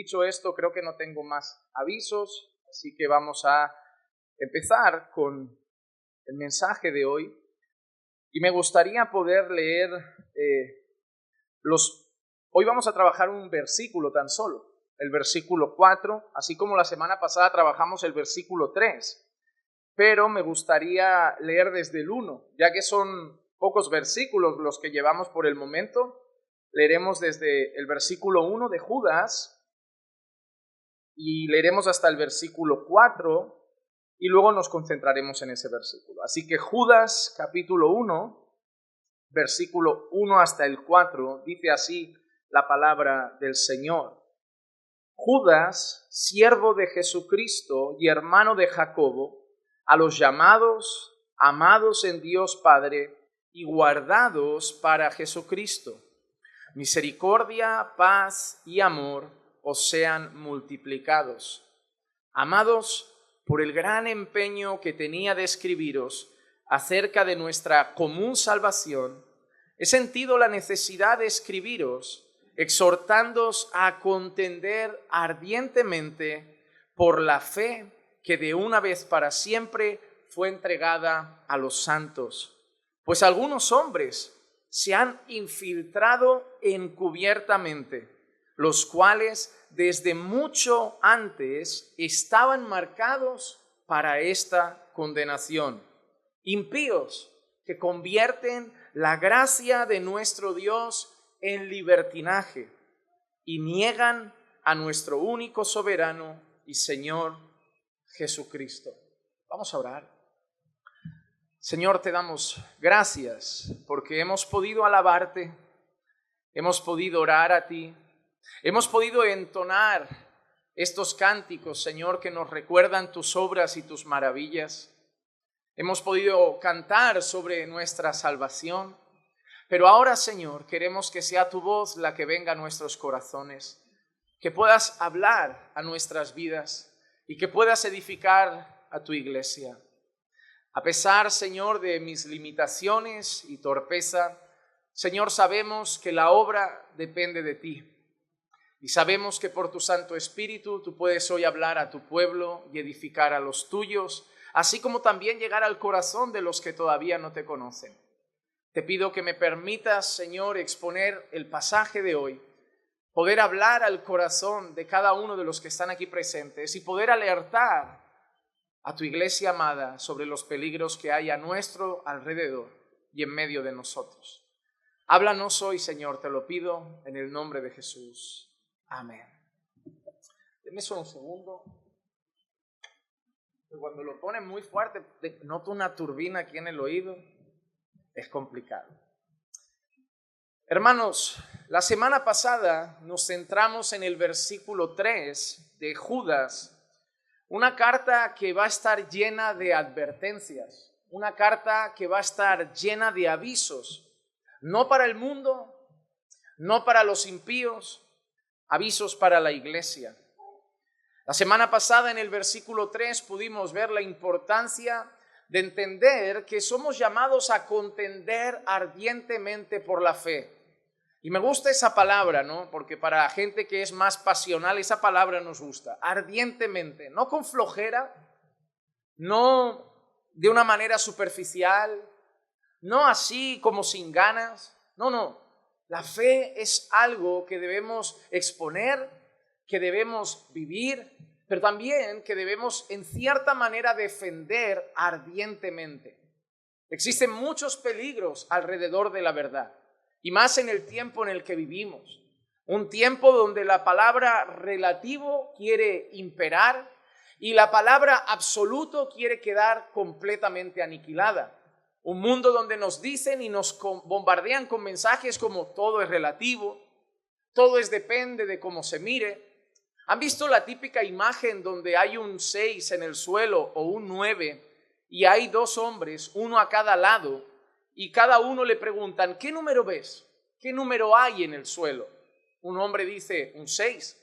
Dicho esto, creo que no tengo más avisos, así que vamos a empezar con el mensaje de hoy. Y me gustaría poder leer Hoy vamos a trabajar un versículo tan solo, el versículo 4, así como la semana pasada trabajamos el versículo 3. Pero me gustaría leer desde el 1, ya que son pocos versículos los que llevamos por el momento. Leeremos desde el versículo 1 de Judas y leeremos hasta el versículo 4 y luego nos concentraremos en ese versículo. Así que Judas capítulo 1, versículo 1 hasta el 4, dice así la palabra del Señor. Judas, siervo de Jesucristo y hermano de Jacobo, a los llamados, amados en Dios Padre y guardados para Jesucristo. Misericordia, paz y amor os sean multiplicados. Amados, por el gran empeño que tenía de escribiros acerca de nuestra común salvación, he sentido la necesidad de escribiros, exhortándoos a contender ardientemente por la fe que de una vez para siempre fue entregada a los santos. Pues algunos hombres se han infiltrado encubiertamente, los cuales desde mucho antes estaban marcados para esta condenación. Impíos que convierten la gracia de nuestro Dios en libertinaje y niegan a nuestro único soberano y Señor Jesucristo. Vamos a orar. Señor, te damos gracias porque hemos podido alabarte, hemos podido orar a ti, hemos podido entonar estos cánticos, Señor, que nos recuerdan tus obras y tus maravillas. Hemos podido cantar sobre nuestra salvación, pero ahora, Señor, queremos que sea tu voz la que venga a nuestros corazones, que puedas hablar a nuestras vidas y que puedas edificar a tu iglesia. A pesar, Señor, de mis limitaciones y torpeza, Señor, sabemos que la obra depende de ti. Y sabemos que por tu Santo Espíritu tú puedes hoy hablar a tu pueblo y edificar a los tuyos, así como también llegar al corazón de los que todavía no te conocen. Te pido que me permitas, Señor, exponer el pasaje de hoy, poder hablar al corazón de cada uno de los que están aquí presentes y poder alertar a tu iglesia amada sobre los peligros que hay a nuestro alrededor y en medio de nosotros. Háblanos hoy, Señor, te lo pido en el nombre de Jesús. Amén. Denme solo un segundo. Cuando lo ponen muy fuerte, noto una turbina aquí en el oído. Es complicado. Hermanos, la semana pasada nos centramos en el versículo 3 de Judas, una carta que va a estar llena de advertencias, una carta que va a estar llena de avisos, no para el mundo, no para los impíos, avisos para la iglesia. La semana pasada en el versículo 3 pudimos ver la importancia de entender que somos llamados a contender ardientemente por la fe. Y me gusta esa palabra, ¿no? Porque para la gente que es más pasional, esa palabra nos gusta. Ardientemente, no con flojera, no de una manera superficial, no así como sin ganas. No. La fe es algo que debemos exponer, que debemos vivir, pero también que debemos en cierta manera defender ardientemente. Existen muchos peligros alrededor de la verdad. Y más en el tiempo en el que vivimos, un tiempo donde la palabra relativo quiere imperar y la palabra absoluto quiere quedar completamente aniquilada. Un mundo donde nos dicen y nos bombardean con mensajes como todo es relativo, todo depende de cómo se mire. ¿Han visto la típica imagen donde hay un 6 en el suelo o un 9 y hay dos hombres, uno a cada lado? Y cada uno le preguntan, ¿qué número ves? ¿Qué número hay en el suelo? Un hombre dice un 6.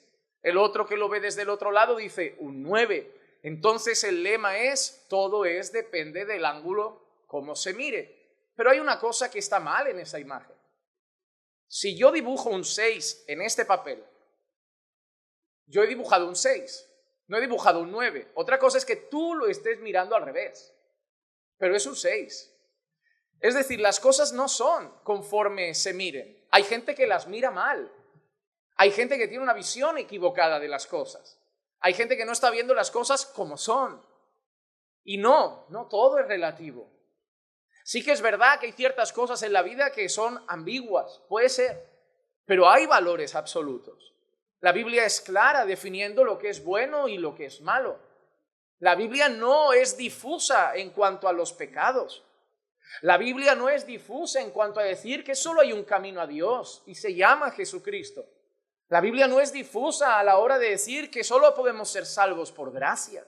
El otro que lo ve desde el otro lado dice un 9. Entonces el lema es, todo depende del ángulo, cómo se mire. Pero hay una cosa que está mal en esa imagen. Si yo dibujo un 6 en este papel Yo he dibujado un 6, no he dibujado un 9. Otra cosa es que tú lo estés mirando al revés, pero es un 6. Es decir, las cosas no son conforme se miren. Hay gente que las mira mal. Hay gente que tiene una visión equivocada de las cosas. Hay gente que no está viendo las cosas como son. Y no todo es relativo. Sí que es verdad que hay ciertas cosas en la vida que son ambiguas, puede ser, pero hay valores absolutos. La Biblia es clara definiendo lo que es bueno y lo que es malo. La Biblia no es difusa en cuanto a los pecados. La Biblia no es difusa en cuanto a decir que solo hay un camino a Dios y se llama Jesucristo. La Biblia no es difusa a la hora de decir que solo podemos ser salvos por gracia.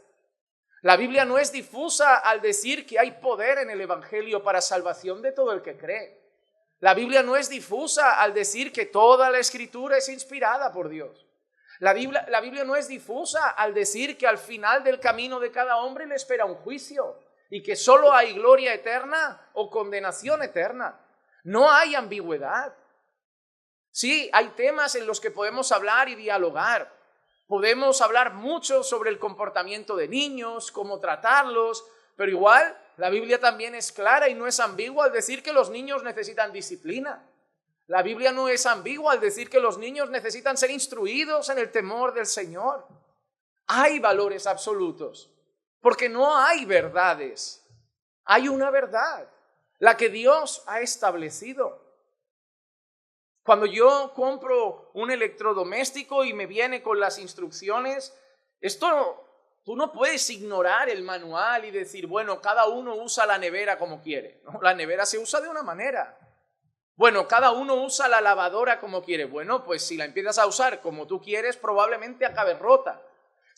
La Biblia no es difusa al decir que hay poder en el Evangelio para salvación de todo el que cree. La Biblia no es difusa al decir que toda la Escritura es inspirada por Dios. La Biblia no es difusa al decir que al final del camino de cada hombre le espera un juicio y que solo hay gloria eterna o condenación eterna. No hay ambigüedad. Sí, hay temas en los que podemos hablar y dialogar. Podemos hablar mucho sobre el comportamiento de niños, cómo tratarlos, pero igual la Biblia también es clara y no es ambigua al decir que los niños necesitan disciplina. La Biblia no es ambigua al decir que los niños necesitan ser instruidos en el temor del Señor. Hay valores absolutos, porque no hay verdades. Hay una verdad, la que Dios ha establecido. Cuando yo compro un electrodoméstico y me viene con las instrucciones, tú no puedes ignorar el manual y decir, bueno, cada uno usa la nevera como quiere. No, la nevera se usa de una manera. Bueno, cada uno usa la lavadora como quiere. Bueno, pues si la empiezas a usar como tú quieres, probablemente acabe rota.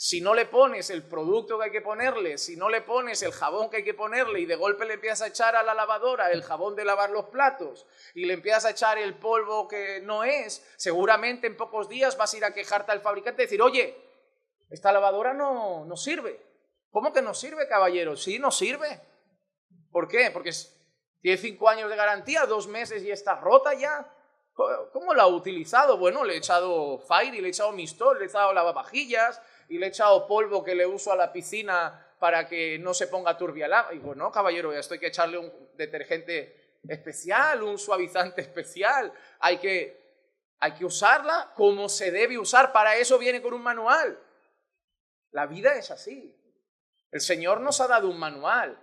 Si no le pones el producto que hay que ponerle, si no le pones el jabón que hay que ponerle y de golpe le empiezas a echar a la lavadora el jabón de lavar los platos y le empiezas a echar el polvo que no es, seguramente en pocos días vas a ir a quejarte al fabricante y decir, oye, esta lavadora no sirve. ¿Cómo que no sirve, caballero? Sí, no sirve. ¿Por qué? Porque tiene 5 años de garantía, 2 meses y está rota ya. ¿Cómo la ha utilizado? Bueno, le he echado Fairy, le he echado Mistol, le he echado lavavajillas y le he echado polvo que le uso a la piscina para que no se ponga turbia el agua. Y digo, no, caballero, esto hay que echarle un detergente especial, un suavizante especial. Hay que usarla como se debe usar. Para eso viene con un manual. La vida es así. El Señor nos ha dado un manual.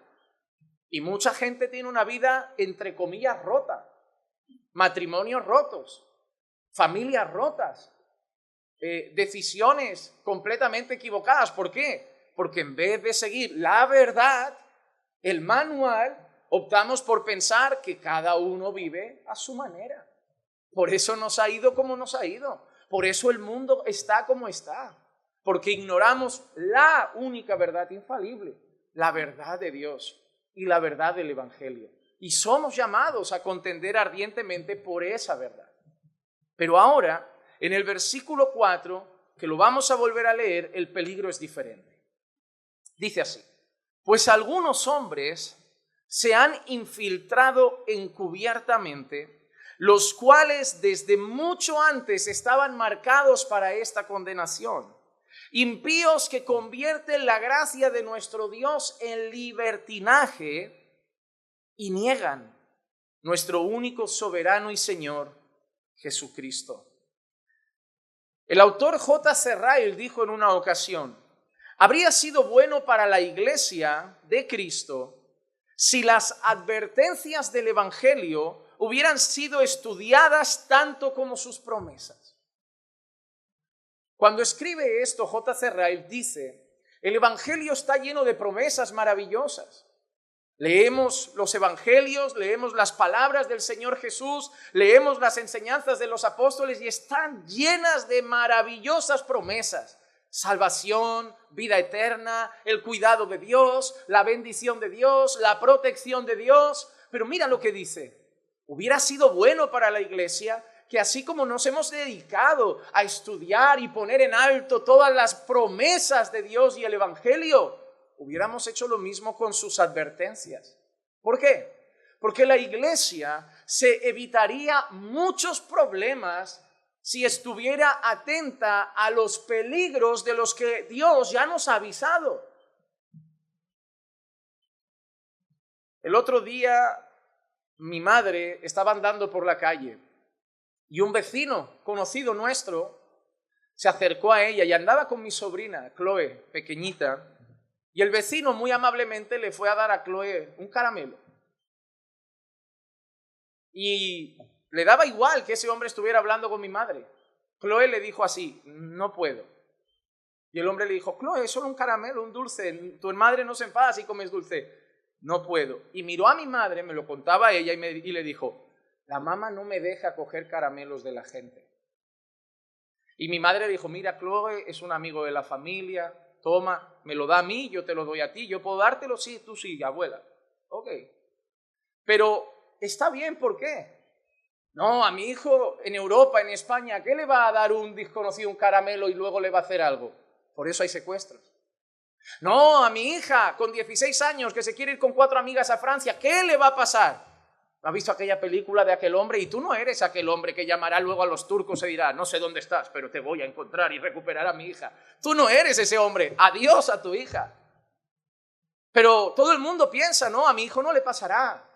Y mucha gente tiene una vida, entre comillas, rota. Matrimonios rotos. Familias rotas. Decisiones completamente equivocadas. ¿Por qué? Porque en vez de seguir la verdad, el manual, optamos por pensar que cada uno vive a su manera. Por eso nos ha ido como nos ha ido. Por eso el mundo está como está. Porque ignoramos la única verdad infalible, la verdad de Dios y la verdad del Evangelio. Y somos llamados a contender ardientemente por esa verdad. Pero ahora, en el versículo 4, que lo vamos a volver a leer, el peligro es diferente. Dice así, pues algunos hombres se han infiltrado encubiertamente, los cuales desde mucho antes estaban marcados para esta condenación. Impíos que convierten la gracia de nuestro Dios en libertinaje y niegan nuestro único soberano y Señor, Jesucristo. El autor J.C. Ryle dijo en una ocasión, habría sido bueno para la iglesia de Cristo si las advertencias del Evangelio hubieran sido estudiadas tanto como sus promesas. Cuando escribe esto, J.C. Ryle dice, el Evangelio está lleno de promesas maravillosas. Leemos los evangelios, leemos las palabras del Señor Jesús, leemos las enseñanzas de los apóstoles y están llenas de maravillosas promesas. Salvación, vida eterna, el cuidado de Dios, la bendición de Dios, la protección de Dios. Pero mira lo que dice, hubiera sido bueno para la iglesia que así como nos hemos dedicado a estudiar y poner en alto todas las promesas de Dios y el evangelio, hubiéramos hecho lo mismo con sus advertencias. ¿Por qué? Porque la iglesia se evitaría muchos problemas si estuviera atenta a los peligros de los que Dios ya nos ha avisado. El otro día mi madre estaba andando por la calle y un vecino conocido nuestro se acercó a ella y andaba con mi sobrina, Chloe, pequeñita, y el vecino muy amablemente le fue a dar a Chloe un caramelo. Y le daba igual que ese hombre estuviera hablando con mi madre. Chloe le dijo así: no puedo. Y el hombre le dijo: Chloe, es solo un caramelo, un dulce, tu madre no se enfada si comes dulce. No puedo. Y miró a mi madre, me lo contaba ella y le dijo: la mamá no me deja coger caramelos de la gente. Y mi madre dijo: mira, Chloe es un amigo de la familia, toma, me lo da a mí, yo te lo doy a ti, yo puedo dártelo, sí, tú sí, abuela. Ok. Pero está bien, ¿por qué? No, a mi hijo en Europa, en España, ¿qué le va a dar un desconocido un caramelo y luego le va a hacer algo? Por eso hay secuestros. No, a mi hija con 16 años que se quiere ir con 4 amigas a Francia, ¿qué le va a pasar? ¿No has visto aquella película de aquel hombre? Y tú no eres aquel hombre que llamará luego a los turcos y dirá: no sé dónde estás, pero te voy a encontrar y recuperar a mi hija. Tú no eres ese hombre. Adiós a tu hija. Pero todo el mundo piensa: no, a mi hijo no le pasará.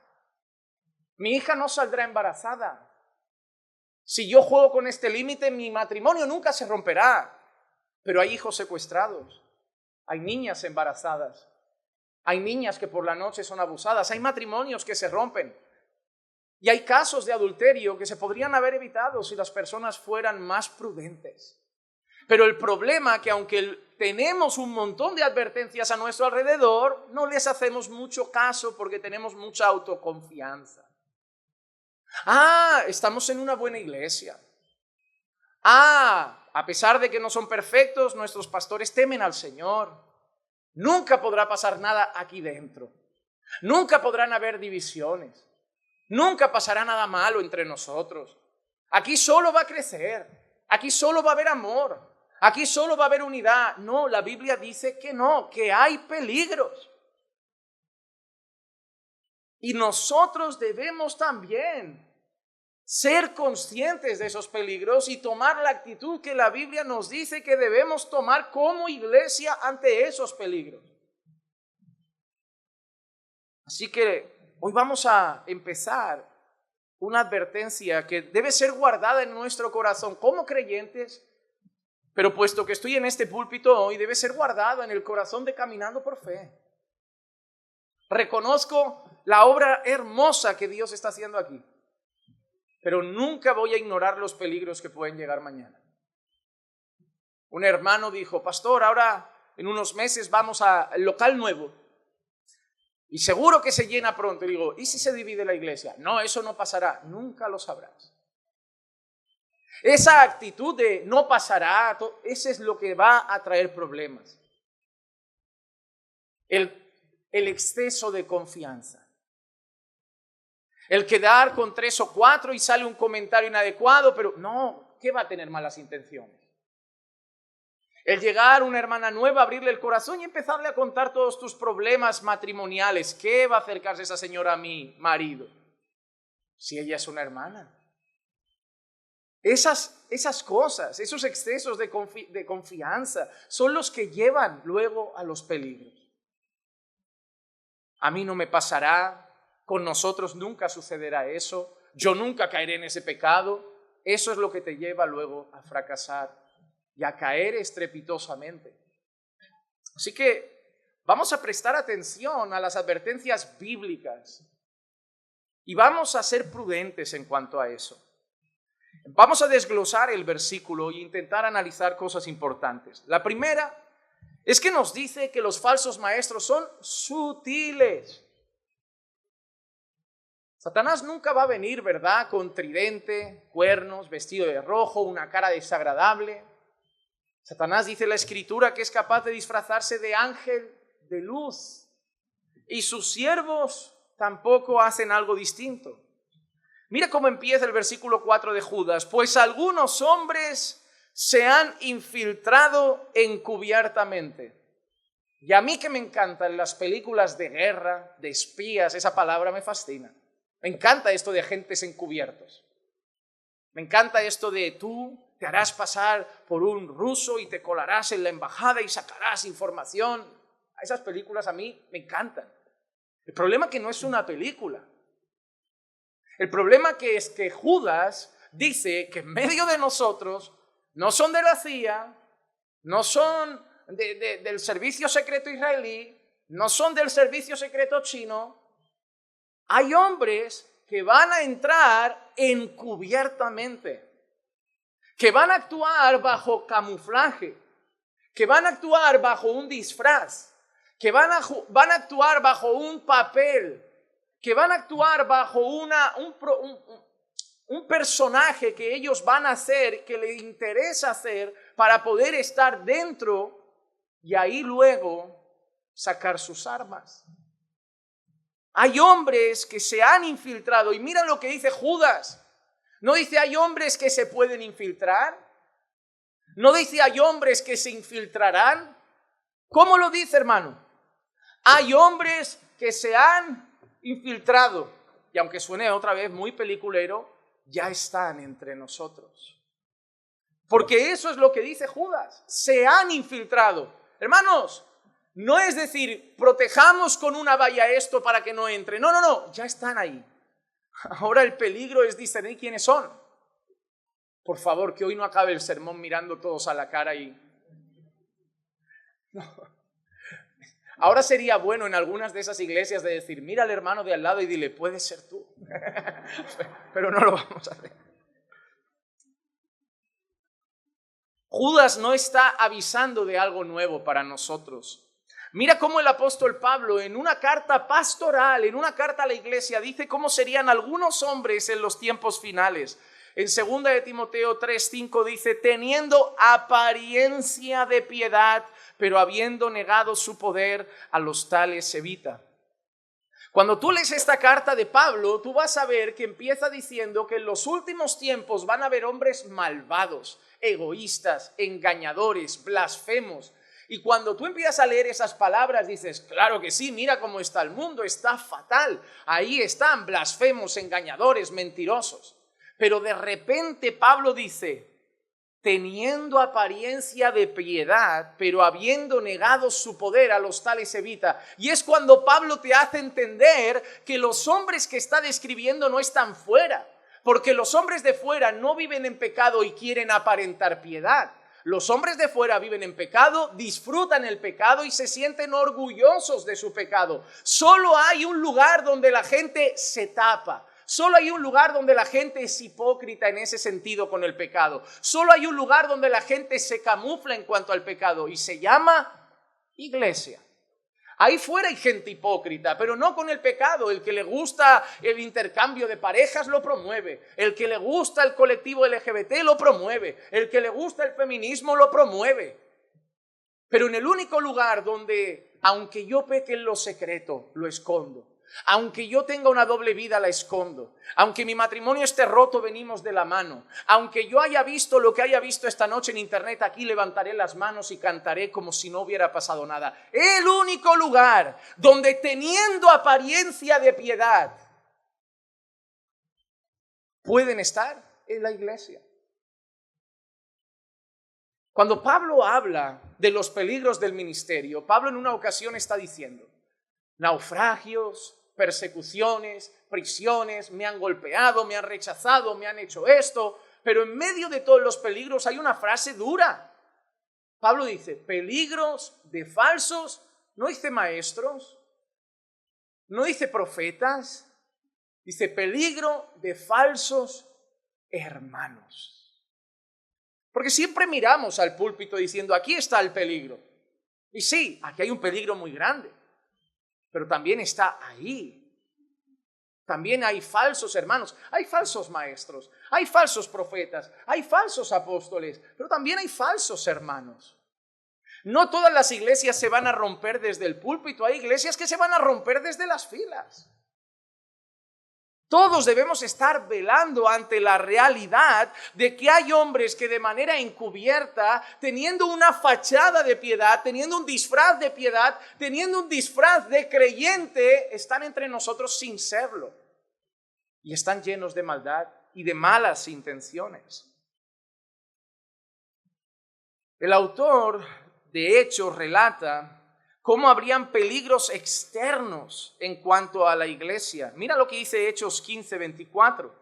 Mi hija no saldrá embarazada. Si yo juego con este límite, mi matrimonio nunca se romperá. Pero hay hijos secuestrados, hay niñas embarazadas, hay niñas que por la noche son abusadas, hay matrimonios que se rompen. Y hay casos de adulterio que se podrían haber evitado si las personas fueran más prudentes. Pero el problema es que aunque tenemos un montón de advertencias a nuestro alrededor, no les hacemos mucho caso porque tenemos mucha autoconfianza. Estamos en una buena iglesia. A pesar de que no son perfectos, nuestros pastores temen al Señor. Nunca podrá pasar nada aquí dentro. Nunca podrán haber divisiones. Nunca pasará nada malo entre nosotros. Aquí solo va a crecer. Aquí solo va a haber amor. Aquí solo va a haber unidad. No, la Biblia dice que no, que hay peligros. Y nosotros debemos también ser conscientes de esos peligros y tomar la actitud que la Biblia nos dice que debemos tomar como iglesia ante esos peligros. Así que hoy vamos a empezar una advertencia que debe ser guardada en nuestro corazón como creyentes, pero puesto que estoy en este púlpito hoy, debe ser guardada en el corazón de Caminando por Fe. Reconozco la obra hermosa que Dios está haciendo aquí, pero nunca voy a ignorar los peligros que pueden llegar mañana. Un hermano dijo: pastor, ahora en unos meses vamos al local nuevo y seguro que se llena pronto. Y digo: ¿y si se divide la iglesia? No, eso no pasará, nunca lo sabrás. Esa actitud de no pasará, eso es lo que va a traer problemas. El exceso de confianza. El quedar con 3 o 4 y sale un comentario inadecuado, pero no, ¿qué va a tener malas intenciones? El llegar una hermana nueva, abrirle el corazón y empezarle a contar todos tus problemas matrimoniales. ¿Qué va a acercarse esa señora a mi marido? Si ella es una hermana. Esas cosas, esos excesos de confianza son los que llevan luego a los peligros. A mí no me pasará. Con nosotros nunca sucederá eso, yo nunca caeré en ese pecado. Eso es lo que te lleva luego a fracasar y a caer estrepitosamente. Así que vamos a prestar atención a las advertencias bíblicas y vamos a ser prudentes en cuanto a eso. Vamos a desglosar el versículo e intentar analizar cosas importantes. La primera es que nos dice que los falsos maestros son sutiles. Satanás nunca va a venir, ¿verdad?, con tridente, cuernos, vestido de rojo, una cara desagradable. Satanás, dice la Escritura, que es capaz de disfrazarse de ángel de luz. Y sus siervos tampoco hacen algo distinto. Mira cómo empieza el versículo 4 de Judas. Pues algunos hombres se han infiltrado encubiertamente. Y a mí que me encantan las películas de guerra, de espías, esa palabra me fascina. Me encanta esto de agentes encubiertos. Me encanta esto de tú te harás pasar por un ruso y te colarás en la embajada y sacarás información. Esas películas a mí me encantan. El problema es que no es una película. El problema es que Judas dice que en medio de nosotros no son de la CIA, no son del servicio secreto israelí, no son del servicio secreto chino. Hay hombres que van a entrar encubiertamente, que van a actuar bajo camuflaje, que van a actuar bajo un disfraz, que van a actuar bajo un papel, que van a actuar bajo un personaje que ellos van a hacer, que les interesa hacer para poder estar dentro y ahí luego sacar sus armas. Hay hombres que se han infiltrado y mira lo que dice Judas. No dice hay hombres que se pueden infiltrar. No dice hay hombres que se infiltrarán. ¿Cómo lo dice, hermano? Hay hombres que se han infiltrado. Y aunque suene otra vez muy peliculero, ya están entre nosotros. Porque eso es lo que dice Judas. Se han infiltrado. Hermanos, no es decir, protejamos con una valla esto para que no entre. No, no, no, ya están ahí. Ahora el peligro es discernir quiénes son. Por favor, que hoy no acabe el sermón mirando todos a la cara y... No. Ahora sería bueno en algunas de esas iglesias de decir, mira al hermano de al lado y dile, puedes ser tú. Pero no lo vamos a hacer. Judas no está avisando de algo nuevo para nosotros. Mira cómo el apóstol Pablo en una carta pastoral, en una carta a la iglesia, dice cómo serían algunos hombres en los tiempos finales. En 2 de Timoteo 3:5 dice, teniendo apariencia de piedad, pero habiendo negado su poder, a los tales evita. Cuando tú lees esta carta de Pablo, tú vas a ver que empieza diciendo que en los últimos tiempos van a haber hombres malvados, egoístas, engañadores, blasfemos. Y cuando tú empiezas a leer esas palabras, dices, claro que sí, mira cómo está el mundo, está fatal. Ahí están blasfemos, engañadores, mentirosos. Pero de repente Pablo dice, teniendo apariencia de piedad, pero habiendo negado su poder, a los tales evita. Y es cuando Pablo te hace entender que los hombres que está describiendo no están fuera, porque los hombres de fuera no viven en pecado y quieren aparentar piedad. Los hombres de fuera viven en pecado, disfrutan el pecado y se sienten orgullosos de su pecado. Solo hay un lugar donde la gente se tapa. Solo hay un lugar donde la gente es hipócrita en ese sentido con el pecado. Solo hay un lugar donde la gente se camufla en cuanto al pecado y se llama iglesia. Ahí fuera hay gente hipócrita, pero no con el pecado. El que le gusta el intercambio de parejas lo promueve. El que le gusta el colectivo LGBT lo promueve. El que le gusta el feminismo lo promueve. Pero en el único lugar donde, aunque yo peque en lo secreto, lo escondo. Aunque yo tenga una doble vida, la escondo. Aunque mi matrimonio esté roto, venimos de la mano. Aunque yo haya visto lo que haya visto esta noche en internet, aquí levantaré las manos y cantaré como si no hubiera pasado nada. El único lugar donde teniendo apariencia de piedad pueden estar en la iglesia. Cuando Pablo habla de los peligros del ministerio, Pablo en una ocasión está diciendo, naufragios, persecuciones, prisiones, me han golpeado, me han rechazado, me han hecho esto, pero en medio de todos los peligros hay una frase dura. Pablo dice, peligros de falsos, no dice maestros, no dice profetas, dice peligro de falsos hermanos. Porque siempre miramos al púlpito diciendo, aquí está el peligro. Y sí, aquí hay un peligro muy grande. Pero también está ahí. También hay falsos hermanos, hay falsos maestros, hay falsos profetas, hay falsos apóstoles, pero también hay falsos hermanos. No todas las iglesias se van a romper desde el púlpito, hay iglesias que se van a romper desde las filas. Todos debemos estar velando ante la realidad de que hay hombres que de manera encubierta, teniendo una fachada de piedad, teniendo un disfraz de piedad, teniendo un disfraz de creyente, están entre nosotros sin serlo. Y están llenos de maldad y de malas intenciones. El autor de Hechos relata cómo habrían peligros externos en cuanto a la iglesia. Mira lo que dice Hechos 15:24.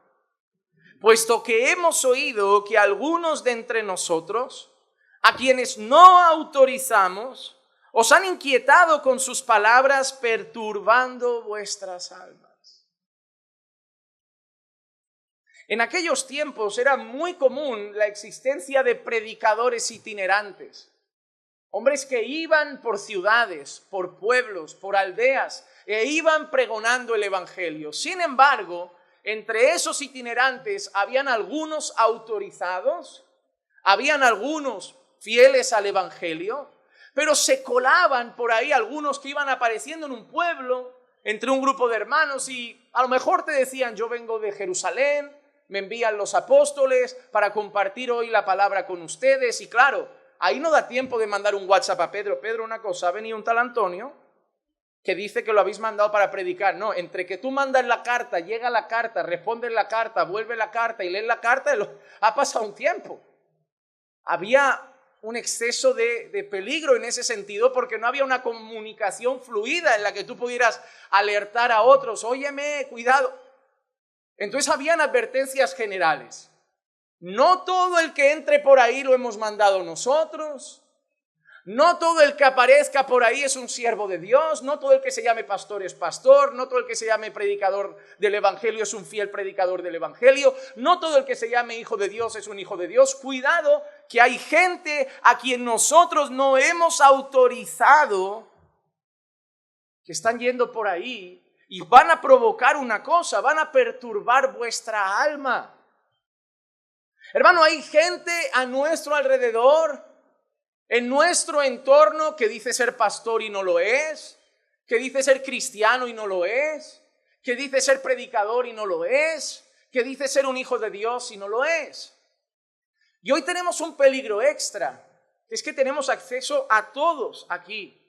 Puesto que hemos oído que algunos de entre nosotros, a quienes no autorizamos, os han inquietado con sus palabras, perturbando vuestras almas. En aquellos tiempos era muy común la existencia de predicadores itinerantes. Hombres que iban por ciudades, por pueblos, por aldeas, e iban pregonando el evangelio. Sin embargo, entre esos itinerantes habían algunos autorizados, habían algunos fieles al evangelio, pero se colaban por ahí algunos que iban apareciendo en un pueblo, entre un grupo de hermanos, y a lo mejor te decían: yo vengo de Jerusalén, me envían los apóstoles para compartir hoy la palabra con ustedes. Y claro, ahí no da tiempo de mandar un WhatsApp a Pedro: Pedro, una cosa, ha venido un tal Antonio que dice que lo habéis mandado para predicar. No, entre que tú mandas la carta, llega la carta, respondes la carta, vuelve la carta y lees la carta, ha pasado un tiempo. Había un exceso de peligro en ese sentido, porque no había una comunicación fluida en la que tú pudieras alertar a otros: óyeme, cuidado. Entonces habían advertencias generales. No todo el que entre por ahí lo hemos mandado nosotros. No todo el que aparezca por ahí es un siervo de Dios. No todo el que se llame pastor es pastor. No todo el que se llame predicador del evangelio es un fiel predicador del evangelio. No todo el que se llame hijo de Dios es un hijo de Dios. Cuidado, que hay gente a quien nosotros no hemos autorizado, que están yendo por ahí y van a provocar una cosa: van a perturbar vuestra alma. Hermano, hay gente a nuestro alrededor, en nuestro entorno, que dice ser pastor y no lo es, que dice ser cristiano y no lo es, que dice ser predicador y no lo es, que dice ser un hijo de Dios y no lo es. Y hoy tenemos un peligro extra, que es que tenemos acceso a todos aquí.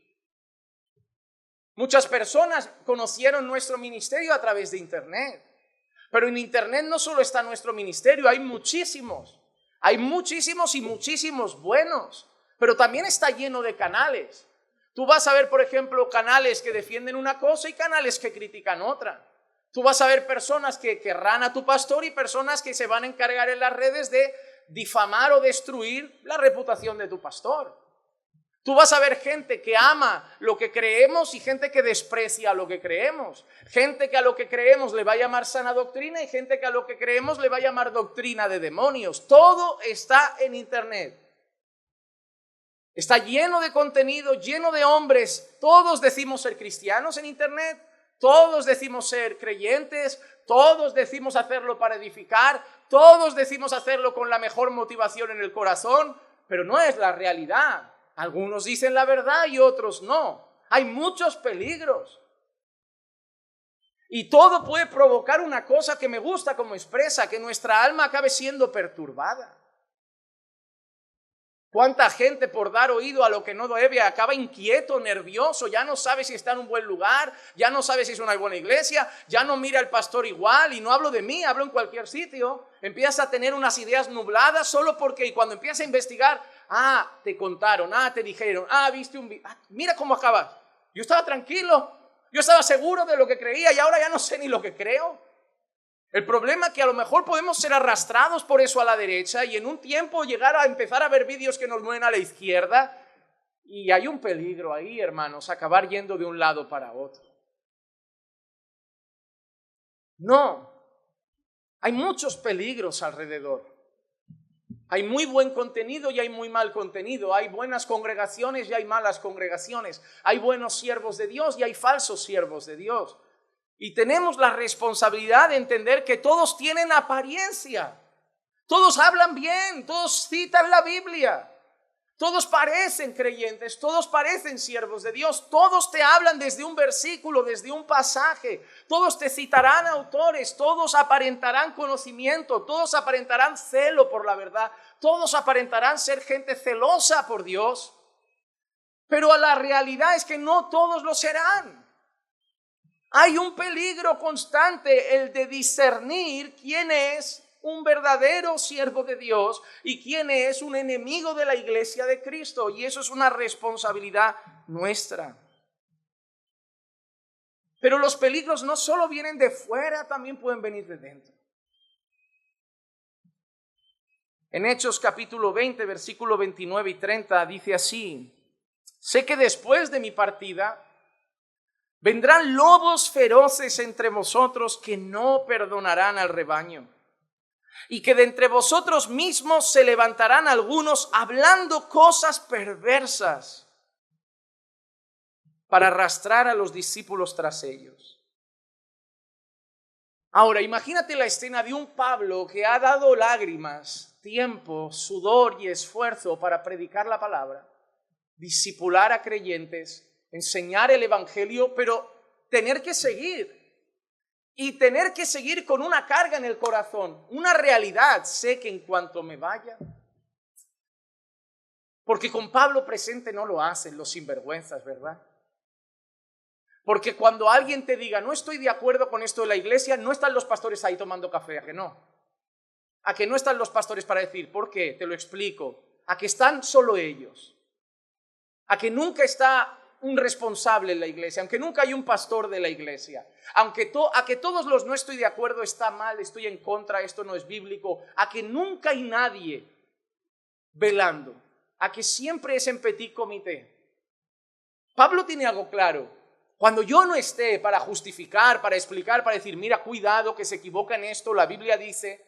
Muchas personas conocieron nuestro ministerio a través de internet, pero en internet no solo está nuestro ministerio, hay muchísimos y muchísimos buenos. Pero también está lleno de canales. Tú vas a ver, por ejemplo, canales que defienden una cosa y canales que critican otra. Tú vas a ver personas que querrán a tu pastor y personas que se van a encargar en las redes de difamar o destruir la reputación de tu pastor. Tú vas a ver gente que ama lo que creemos y gente que desprecia lo que creemos. Gente que a lo que creemos le va a llamar sana doctrina y gente que a lo que creemos le va a llamar doctrina de demonios. Todo está en internet. Está lleno de contenido, lleno de hombres. Todos decimos ser cristianos en internet, todos decimos ser creyentes, todos decimos hacerlo para edificar, todos decimos hacerlo con la mejor motivación en el corazón, pero no es la realidad. Algunos dicen la verdad y otros no. Hay muchos peligros. Y todo puede provocar una cosa que me gusta como expresa, que nuestra alma acabe siendo perturbada. ¿Cuánta gente por dar oído a lo que no debe acaba inquieto, nervioso, ya no sabe si está en un buen lugar, ya no sabe si es una buena iglesia, ya no mira al pastor igual? Y no hablo de mí, hablo en cualquier sitio. Empiezas a tener unas ideas nubladas solo porque, y cuando empiezas a investigar, te contaron, te dijeron, viste un video, mira cómo acabas. Yo estaba tranquilo, yo estaba seguro de lo que creía y ahora ya no sé ni lo que creo. El problema es que a lo mejor podemos ser arrastrados por eso a la derecha y en un tiempo llegar a empezar a ver vídeos que nos mueven a la izquierda, y hay un peligro ahí, hermanos, acabar yendo de un lado para otro. No, hay muchos peligros alrededor. Hay muy buen contenido y hay muy mal contenido. Hay buenas congregaciones y hay malas congregaciones. Hay buenos siervos de Dios y hay falsos siervos de Dios. Y tenemos la responsabilidad de entender que todos tienen apariencia. Todos hablan bien, todos citan la Biblia. Todos parecen creyentes, todos parecen siervos de Dios. Todos te hablan desde un versículo, desde un pasaje. Todos te citarán autores, todos aparentarán conocimiento, todos aparentarán celo por la verdad. Todos aparentarán ser gente celosa por Dios. Pero la realidad es que no todos lo serán. Hay un peligro constante, el de discernir quién es un verdadero siervo de Dios y quién es un enemigo de la iglesia de Cristo. Y eso es una responsabilidad nuestra. Pero los peligros no solo vienen de fuera, también pueden venir de dentro. En Hechos capítulo 20, versículo 29 y 30 dice así: sé que después de mi partida vendrán lobos feroces entre vosotros que no perdonarán al rebaño, y que de entre vosotros mismos se levantarán algunos hablando cosas perversas para arrastrar a los discípulos tras ellos. Ahora, imagínate la escena de un Pablo que ha dado lágrimas, tiempo, sudor y esfuerzo para predicar la palabra, discipular a creyentes, enseñar el evangelio, pero tener que seguir. Y tener que seguir con una carga en el corazón, una realidad. Sé que en cuanto me vaya, porque con Pablo presente no lo hacen los sinvergüenzas, ¿verdad? Porque cuando alguien te diga, no estoy de acuerdo con esto de la iglesia, no están los pastores ahí tomando café, ¿a que no? ¿A que no están los pastores para decir, ¿por qué? Te lo explico. ¿A que están solo ellos? ¿A que nunca está un responsable en la iglesia? Aunque nunca hay un pastor de la iglesia. A que todos los no estoy de acuerdo, está mal, estoy en contra, esto no es bíblico. A que nunca hay nadie velando. A que siempre es en petit comité. Pablo tiene algo claro. Cuando yo no esté para justificar, para explicar, para decir, mira, cuidado, que se equivoca en esto, la Biblia dice,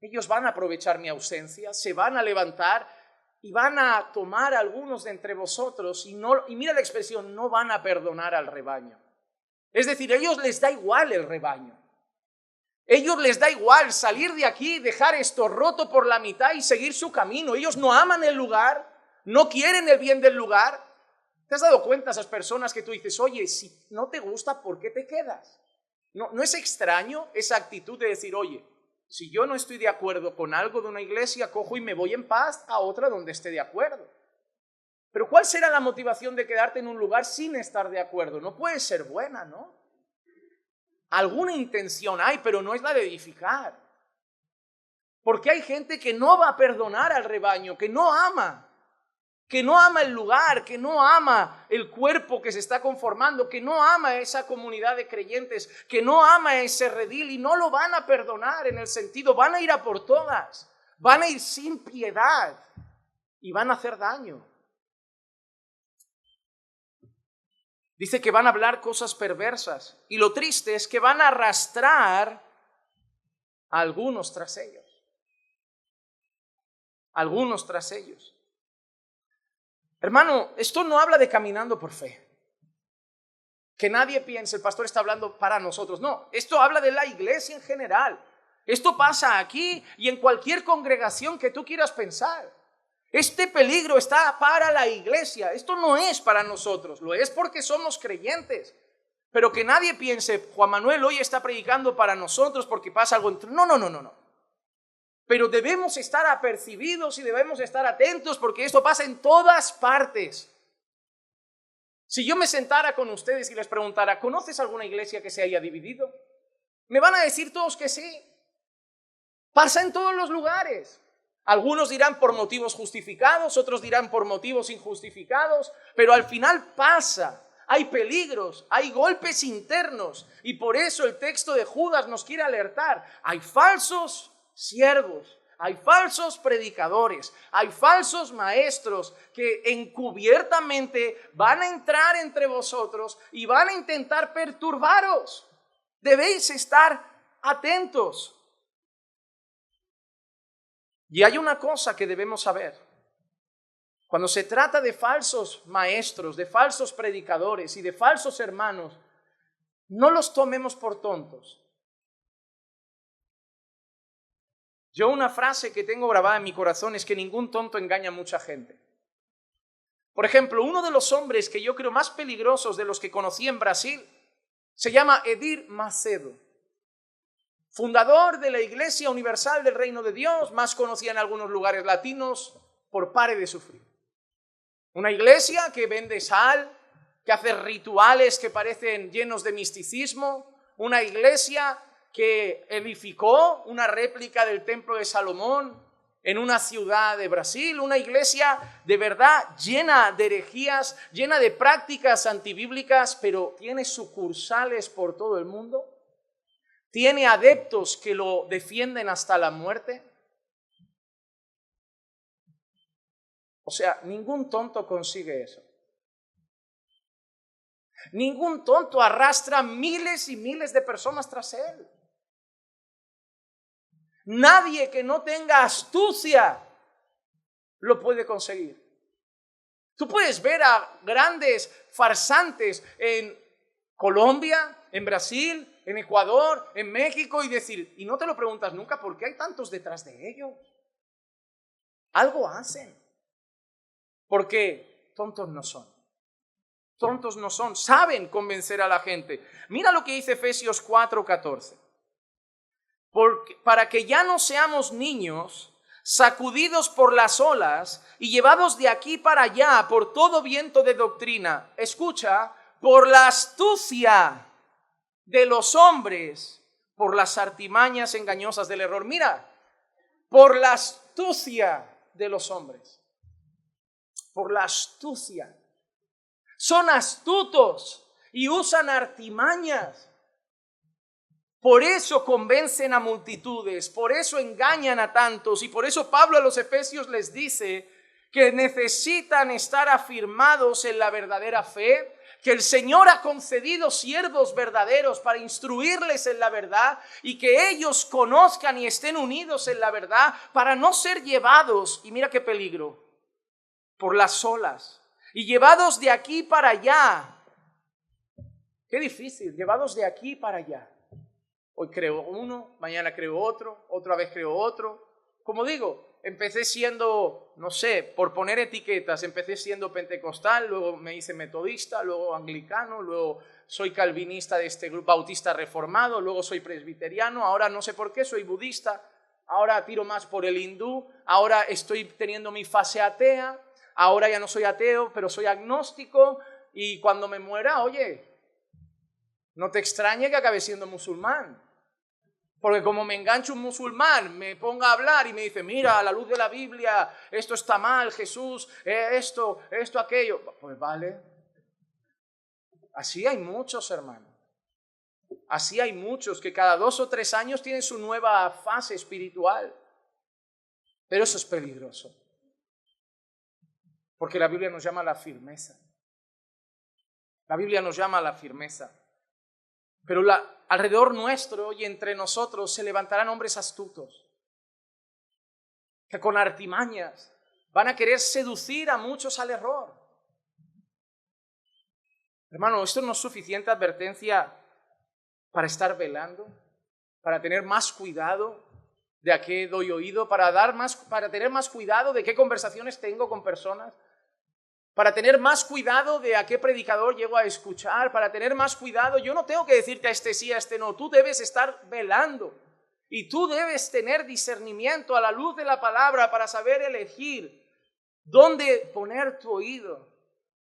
ellos van a aprovechar mi ausencia, se van a levantar y van a tomar a algunos de entre vosotros y mira la expresión, no van a perdonar al rebaño. Es decir, a ellos les da igual el rebaño. Ellos les da igual salir de aquí, dejar esto roto por la mitad y seguir su camino. Ellos no aman el lugar, no quieren el bien del lugar. ¿Te has dado cuenta esas personas que tú dices, oye, si no te gusta, ¿por qué te quedas? ¿No es extraño esa actitud de decir, oye, si yo no estoy de acuerdo con algo de una iglesia, cojo y me voy en paz a otra donde esté de acuerdo? Pero ¿cuál será la motivación de quedarte en un lugar sin estar de acuerdo? No puede ser buena, ¿no? Alguna intención hay, pero no es la de edificar. Porque hay gente que no va a perdonar al rebaño, que no ama el lugar, que no ama el cuerpo que se está conformando, que no ama esa comunidad de creyentes, que no ama ese redil y no lo van a perdonar en el sentido, van a ir a por todas, van a ir sin piedad y van a hacer daño. Dice que van a hablar cosas perversas y lo triste es que van a arrastrar a algunos tras ellos. Algunos tras ellos. Hermano, esto no habla de caminando por fe. Que nadie piense, el pastor está hablando para nosotros. No, esto habla de la iglesia en general. Esto pasa aquí y en cualquier congregación que tú quieras pensar. Este peligro está para la iglesia. Esto no es para nosotros, lo es porque somos creyentes. Pero que nadie piense, Juan Manuel hoy está predicando para nosotros porque pasa algo. No. Pero debemos estar apercibidos y debemos estar atentos porque esto pasa en todas partes. Si yo me sentara con ustedes y les preguntara, ¿conoces alguna iglesia que se haya dividido? Me van a decir todos que sí. Pasa en todos los lugares. Algunos dirán por motivos justificados, otros dirán por motivos injustificados, pero al final pasa. Hay peligros, hay golpes internos y por eso el texto de Judas nos quiere alertar. Hay falsos siervos, hay falsos predicadores, hay falsos maestros que encubiertamente van a entrar entre vosotros y van a intentar perturbaros. Debéis estar atentos. Y hay una cosa que debemos saber. Cuando se trata de falsos maestros, de falsos predicadores y de falsos hermanos, no los tomemos por tontos. Yo una frase que tengo grabada en mi corazón es que ningún tonto engaña a mucha gente. Por ejemplo, uno de los hombres que yo creo más peligrosos de los que conocí en Brasil se llama Edir Macedo, fundador de la Iglesia Universal del Reino de Dios, más conocida en algunos lugares latinos por Pare de Sufrir. Una iglesia que vende sal, que hace rituales que parecen llenos de misticismo, una iglesia que edificó una réplica del Templo de Salomón en una ciudad de Brasil, una iglesia de verdad llena de herejías, llena de prácticas antibíblicas, pero tiene sucursales por todo el mundo, tiene adeptos que lo defienden hasta la muerte. O sea, ningún tonto consigue eso. Ningún tonto arrastra miles y miles de personas tras él. Nadie que no tenga astucia lo puede conseguir. Tú puedes ver a grandes farsantes en Colombia, en Brasil, en Ecuador, en México y decir, y no te lo preguntas nunca, ¿por qué hay tantos detrás de ellos? Algo hacen. Porque tontos no son. Tontos no son, saben convencer a la gente. Mira lo que dice Efesios 4:14. Para que ya no seamos niños, sacudidos por las olas y llevados de aquí para allá por todo viento de doctrina. Escucha, por la astucia de los hombres, por las artimañas engañosas del error. Mira, por la astucia de los hombres. Por la astucia. Son astutos y usan artimañas. Por eso convencen a multitudes, por eso engañan a tantos y por eso Pablo a los Efesios les dice que necesitan estar afirmados en la verdadera fe, que el Señor ha concedido siervos verdaderos para instruirles en la verdad y que ellos conozcan y estén unidos en la verdad para no ser llevados, y mira qué peligro, por las olas y llevados de aquí para allá. Qué difícil, llevados de aquí para allá. Hoy creo uno, mañana creo otro, otra vez creo otro. Como digo, empecé siendo, no sé, por poner etiquetas, empecé siendo pentecostal, luego me hice metodista, luego anglicano, luego soy calvinista de este grupo bautista reformado, luego soy presbiteriano, ahora no sé por qué soy budista, ahora tiro más por el hindú, ahora estoy teniendo mi fase atea, ahora ya no soy ateo, pero soy agnóstico y cuando me muera, oye, no te extrañe que acabe siendo musulmán. Porque como me engancho un musulmán, me ponga a hablar y me dice, mira, a la luz de la Biblia, esto está mal, Jesús, esto, aquello. Pues vale. Así hay muchos, hermanos. Así hay muchos que cada 2 o 3 años tienen su nueva fase espiritual. Pero eso es peligroso. Porque la Biblia nos llama a la firmeza. La Biblia nos llama a la firmeza. Pero alrededor nuestro y entre nosotros se levantarán hombres astutos que con artimañas van a querer seducir a muchos al error. Hermano, esto no es suficiente advertencia para estar velando, para tener más cuidado de a qué doy oído, para tener más cuidado de qué conversaciones tengo con personas, para tener más cuidado de a qué predicador llego a escuchar, para tener más cuidado. Yo no tengo que decirte a este sí, a este no. Tú debes estar velando y tú debes tener discernimiento a la luz de la palabra para saber elegir dónde poner tu oído,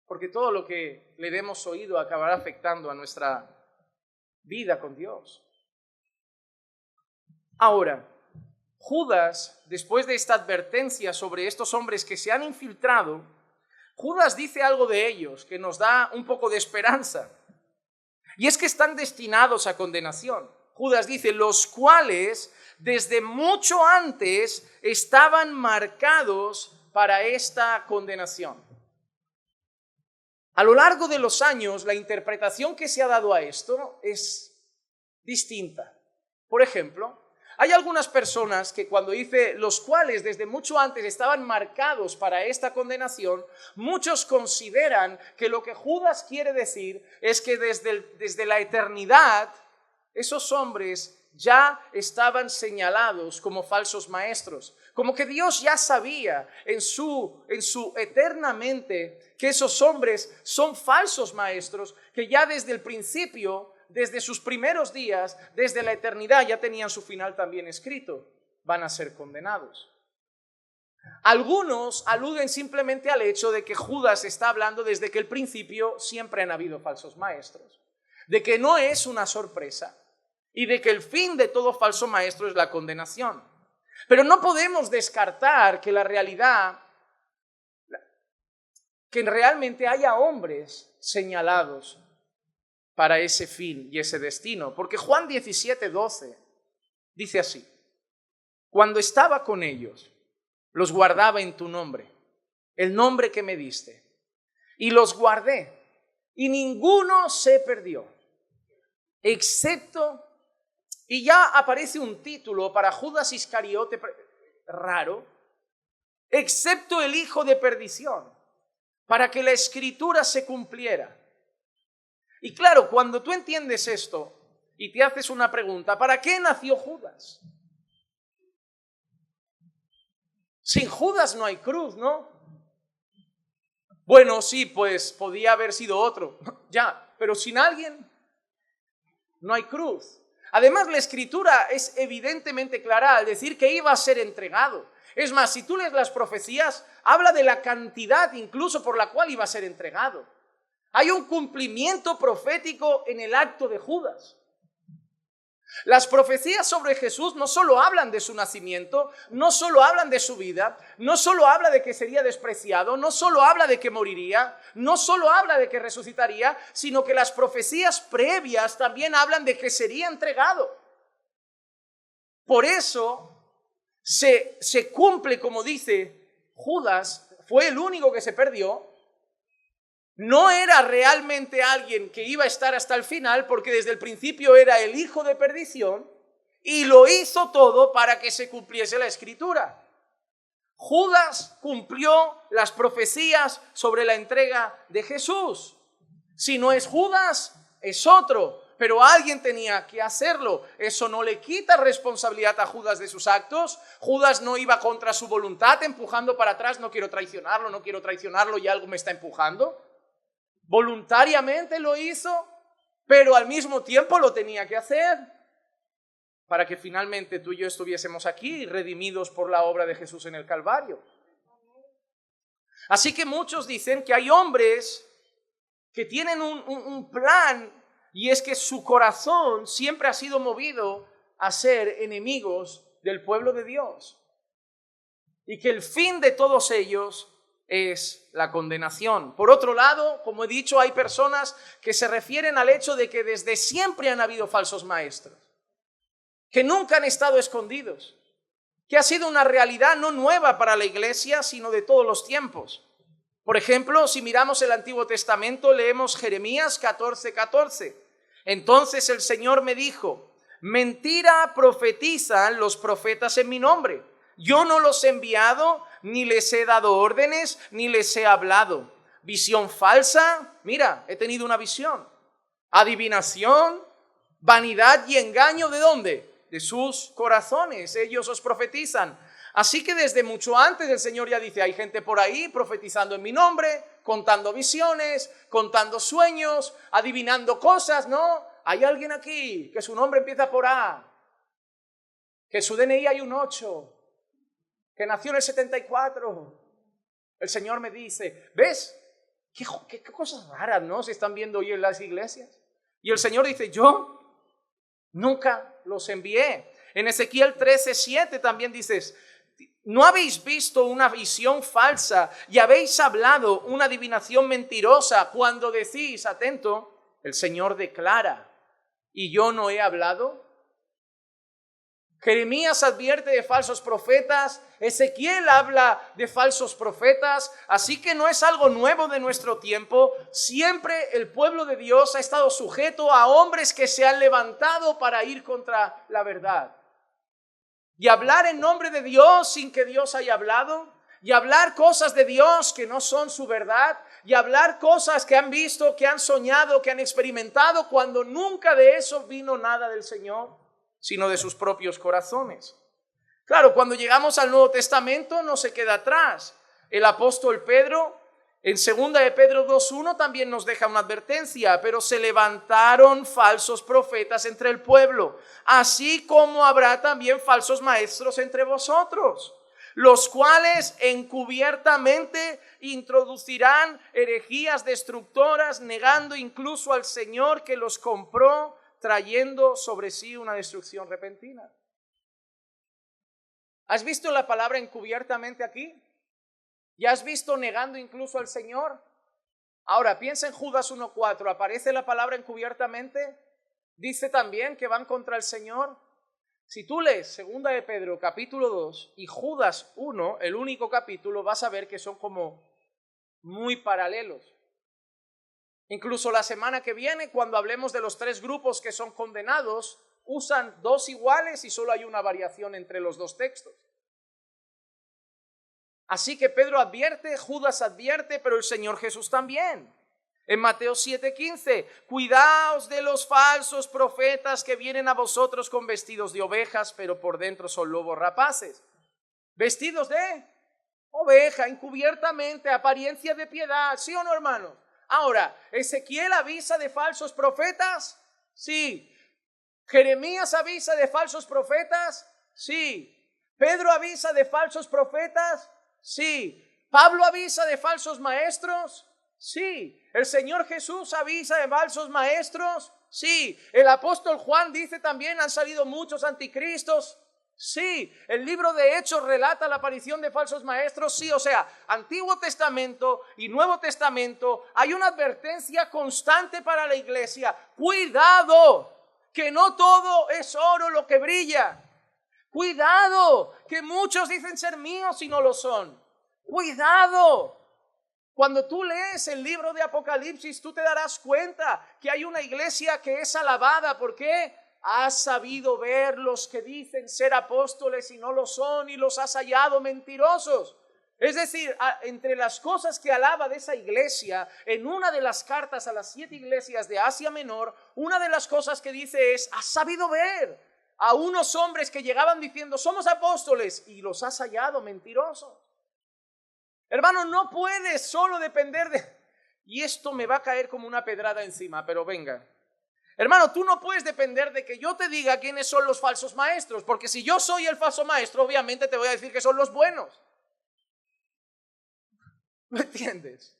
porque todo lo que le demos oído acabará afectando a nuestra vida con Dios. Ahora, Judas, después de esta advertencia sobre estos hombres que se han infiltrado, Judas dice algo de ellos que nos da un poco de esperanza. Y es que están destinados a condenación. Judas dice, los cuales desde mucho antes estaban marcados para esta condenación. A lo largo de los años, la interpretación que se ha dado a esto es distinta. Por ejemplo, hay algunas personas que cuando dice los cuales desde mucho antes estaban marcados para esta condenación, muchos consideran que lo que Judas quiere decir es que desde la eternidad esos hombres ya estaban señalados como falsos maestros, como que Dios ya sabía en su eternamente que esos hombres son falsos maestros, que ya desde el principio, desde sus primeros días, desde la eternidad, ya tenían su final también escrito. Van a ser condenados. Algunos aluden simplemente al hecho de que Judas está hablando desde que el principio siempre han habido falsos maestros. De que no es una sorpresa. y de que el fin de todo falso maestro es la condenación. Pero no podemos descartar que la realidad, que realmente haya hombres señalados para ese fin y ese destino. Porque Juan 17:12 dice así: cuando estaba con ellos, los guardaba en tu nombre, el nombre que me diste, y los guardé, y ninguno se perdió, excepto, y ya aparece un título para Judas Iscariote raro, excepto el hijo de perdición, para que la escritura se cumpliera. Y claro, cuando tú entiendes esto y te haces una pregunta, ¿para qué nació Judas? Sin Judas no hay cruz, ¿no? Bueno, sí, pues podía haber sido otro, ya, pero sin alguien no hay cruz. Además, la escritura es evidentemente clara al decir que iba a ser entregado. Es más, si tú lees las profecías, habla de la cantidad incluso por la cual iba a ser entregado. Hay un cumplimiento profético en el acto de Judas. Las profecías sobre Jesús no solo hablan de su nacimiento, no solo hablan de su vida, no solo habla de que sería despreciado, no solo habla de que moriría, no solo habla de que resucitaría, sino que las profecías previas también hablan de que sería entregado. Por eso se cumple, como dice Judas, fue el único que se perdió. No era realmente alguien que iba a estar hasta el final, porque desde el principio era el hijo de perdición y lo hizo todo para que se cumpliese la escritura. Judas cumplió las profecías sobre la entrega de Jesús. Si no es Judas, es otro, pero alguien tenía que hacerlo. Eso no le quita responsabilidad a Judas de sus actos. Judas no iba contra su voluntad, empujando para atrás, no quiero traicionarlo y algo me está empujando. Voluntariamente lo hizo, pero al mismo tiempo lo tenía que hacer para que finalmente tú y yo estuviésemos aquí redimidos por la obra de Jesús en el Calvario. Así que muchos dicen que hay hombres que tienen un plan, y es que su corazón siempre ha sido movido a ser enemigos del pueblo de Dios y que el fin de todos ellos es la condenación. Por otro lado, como he dicho, hay personas que se refieren al hecho de que desde siempre han habido falsos maestros, que nunca han estado escondidos, que ha sido una realidad no nueva para la iglesia, sino de todos los tiempos. Por ejemplo, si miramos el Antiguo Testamento, leemos Jeremías 14:14. Entonces el Señor me dijo: mentira profetizan los profetas en mi nombre. Yo no los he enviado, ni les he dado órdenes, ni les he hablado. Visión falsa, mira, he tenido una visión. Adivinación, vanidad y engaño, ¿de dónde? De sus corazones, ellos os profetizan. Así que desde mucho antes el Señor ya dice, hay gente por ahí profetizando en mi nombre, contando visiones, contando sueños, adivinando cosas, ¿no? Hay alguien aquí que su nombre empieza por A, que su DNI hay un 8, que nació en el 74. El Señor me dice, ¿ves? ¿Qué cosas raras, ¿no? Se están viendo hoy en las iglesias. Y el Señor dice, yo nunca los envié. En Ezequiel 13:7 también dices, ¿no habéis visto una visión falsa y habéis hablado una adivinación mentirosa cuando decís, atento, el Señor declara, y yo no he hablado? Jeremías advierte de falsos profetas, Ezequiel habla de falsos profetas, así que no es algo nuevo de nuestro tiempo. Siempre el pueblo de Dios ha estado sujeto a hombres que se han levantado para ir contra la verdad. Y hablar en nombre de Dios sin que Dios haya hablado, y hablar cosas de Dios que no son su verdad, y hablar cosas que han visto, que han soñado, que han experimentado, cuando nunca de eso vino nada del Señor, sino de sus propios corazones. Claro, cuando llegamos al Nuevo Testamento no se queda atrás. El apóstol Pedro, en 2 de Pedro 2:1 también nos deja una advertencia, pero se levantaron falsos profetas entre el pueblo, así como habrá también falsos maestros entre vosotros, los cuales encubiertamente introducirán herejías destructoras, negando incluso al Señor que los compró, trayendo sobre sí una destrucción repentina. ¿Has visto la palabra encubiertamente aquí? ¿Ya has visto negando incluso al Señor? Ahora, piensa en Judas 1:4, ¿aparece la palabra encubiertamente? Dice también que van contra el Señor. Si tú lees 2 de Pedro capítulo 2 y Judas 1, el único capítulo, vas a ver que son como muy paralelos. Incluso la semana que viene, cuando hablemos de los 3 grupos que son condenados, usan 2 iguales y solo hay una variación entre los 2 textos. Así que Pedro advierte, Judas advierte, pero el Señor Jesús también. En Mateo 7:15, cuidaos de los falsos profetas que vienen a vosotros con vestidos de ovejas, pero por dentro son lobos rapaces. Vestidos de oveja, encubiertamente, apariencia de piedad, ¿sí o no, hermanos? Ahora, ¿Ezequiel avisa de falsos profetas? Sí. ¿Jeremías avisa de falsos profetas? Sí. ¿Pedro avisa de falsos profetas? Sí. ¿Pablo avisa de falsos maestros? Sí. ¿El Señor Jesús avisa de falsos maestros? Sí. ¿El apóstol Juan dice también han salido muchos anticristos? Sí. ¿El libro de Hechos relata la aparición de falsos maestros? Sí. O sea, Antiguo Testamento y Nuevo Testamento hay una advertencia constante para la iglesia. Cuidado, que no todo es oro lo que brilla. Cuidado, que muchos dicen ser míos y no lo son. Cuidado. Cuando tú lees el libro de Apocalipsis, tú te darás cuenta que hay una iglesia que es alabada. ¿Por qué? Has sabido ver los que dicen ser apóstoles y no lo son, y los has hallado mentirosos. Es decir, entre las cosas que alaba de esa iglesia, en una de las cartas a las 7 iglesias de Asia Menor, una de las cosas que dice es, has sabido ver a unos hombres que llegaban diciendo somos apóstoles y los has hallado mentirosos. Hermano, no puedes solo depender de... Y esto me va a caer como una pedrada encima, pero venga. Hermano, tú no puedes depender de que yo te diga quiénes son los falsos maestros, porque si yo soy el falso maestro, obviamente te voy a decir que son los buenos. ¿Me entiendes?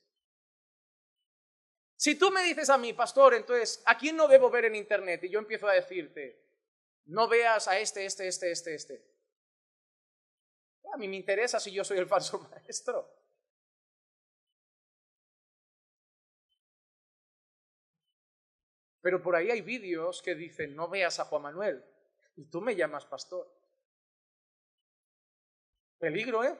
Si tú me dices a mí, pastor, entonces, ¿a quién no debo ver en internet? Y yo empiezo a decirte, no veas a este. A mí me interesa si yo soy el falso maestro. Pero por ahí hay vídeos que dicen, no veas a Juan Manuel, y tú me llamas pastor. Peligro, ¿eh?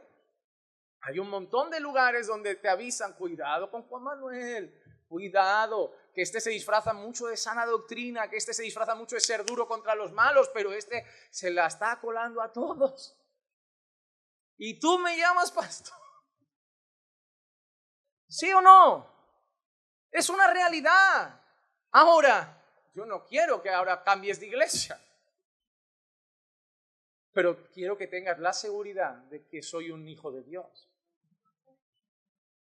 Hay un montón de lugares donde te avisan, cuidado con Juan Manuel, cuidado, que este se disfraza mucho de sana doctrina, que este se disfraza mucho de ser duro contra los malos, pero este se la está colando a todos. Y tú me llamas pastor. ¿Sí o no? Es una realidad. Ahora, yo no quiero que ahora cambies de iglesia, pero quiero que tengas la seguridad de que soy un hijo de Dios.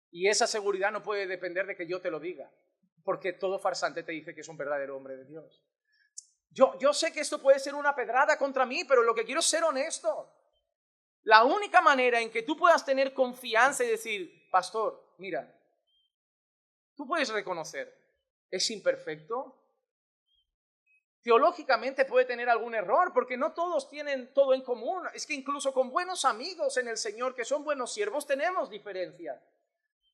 Y esa seguridad no puede depender de que yo te lo diga, porque todo farsante te dice que es un verdadero hombre de Dios. Yo sé que esto puede ser una pedrada contra mí, pero lo que quiero es ser honesto. La única manera en que tú puedas tener confianza y decir, pastor, mira, tú puedes reconocer, ¿es imperfecto? Teológicamente puede tener algún error, porque no todos tienen todo en común. Es que incluso con buenos amigos en el Señor, que son buenos siervos, tenemos diferencias.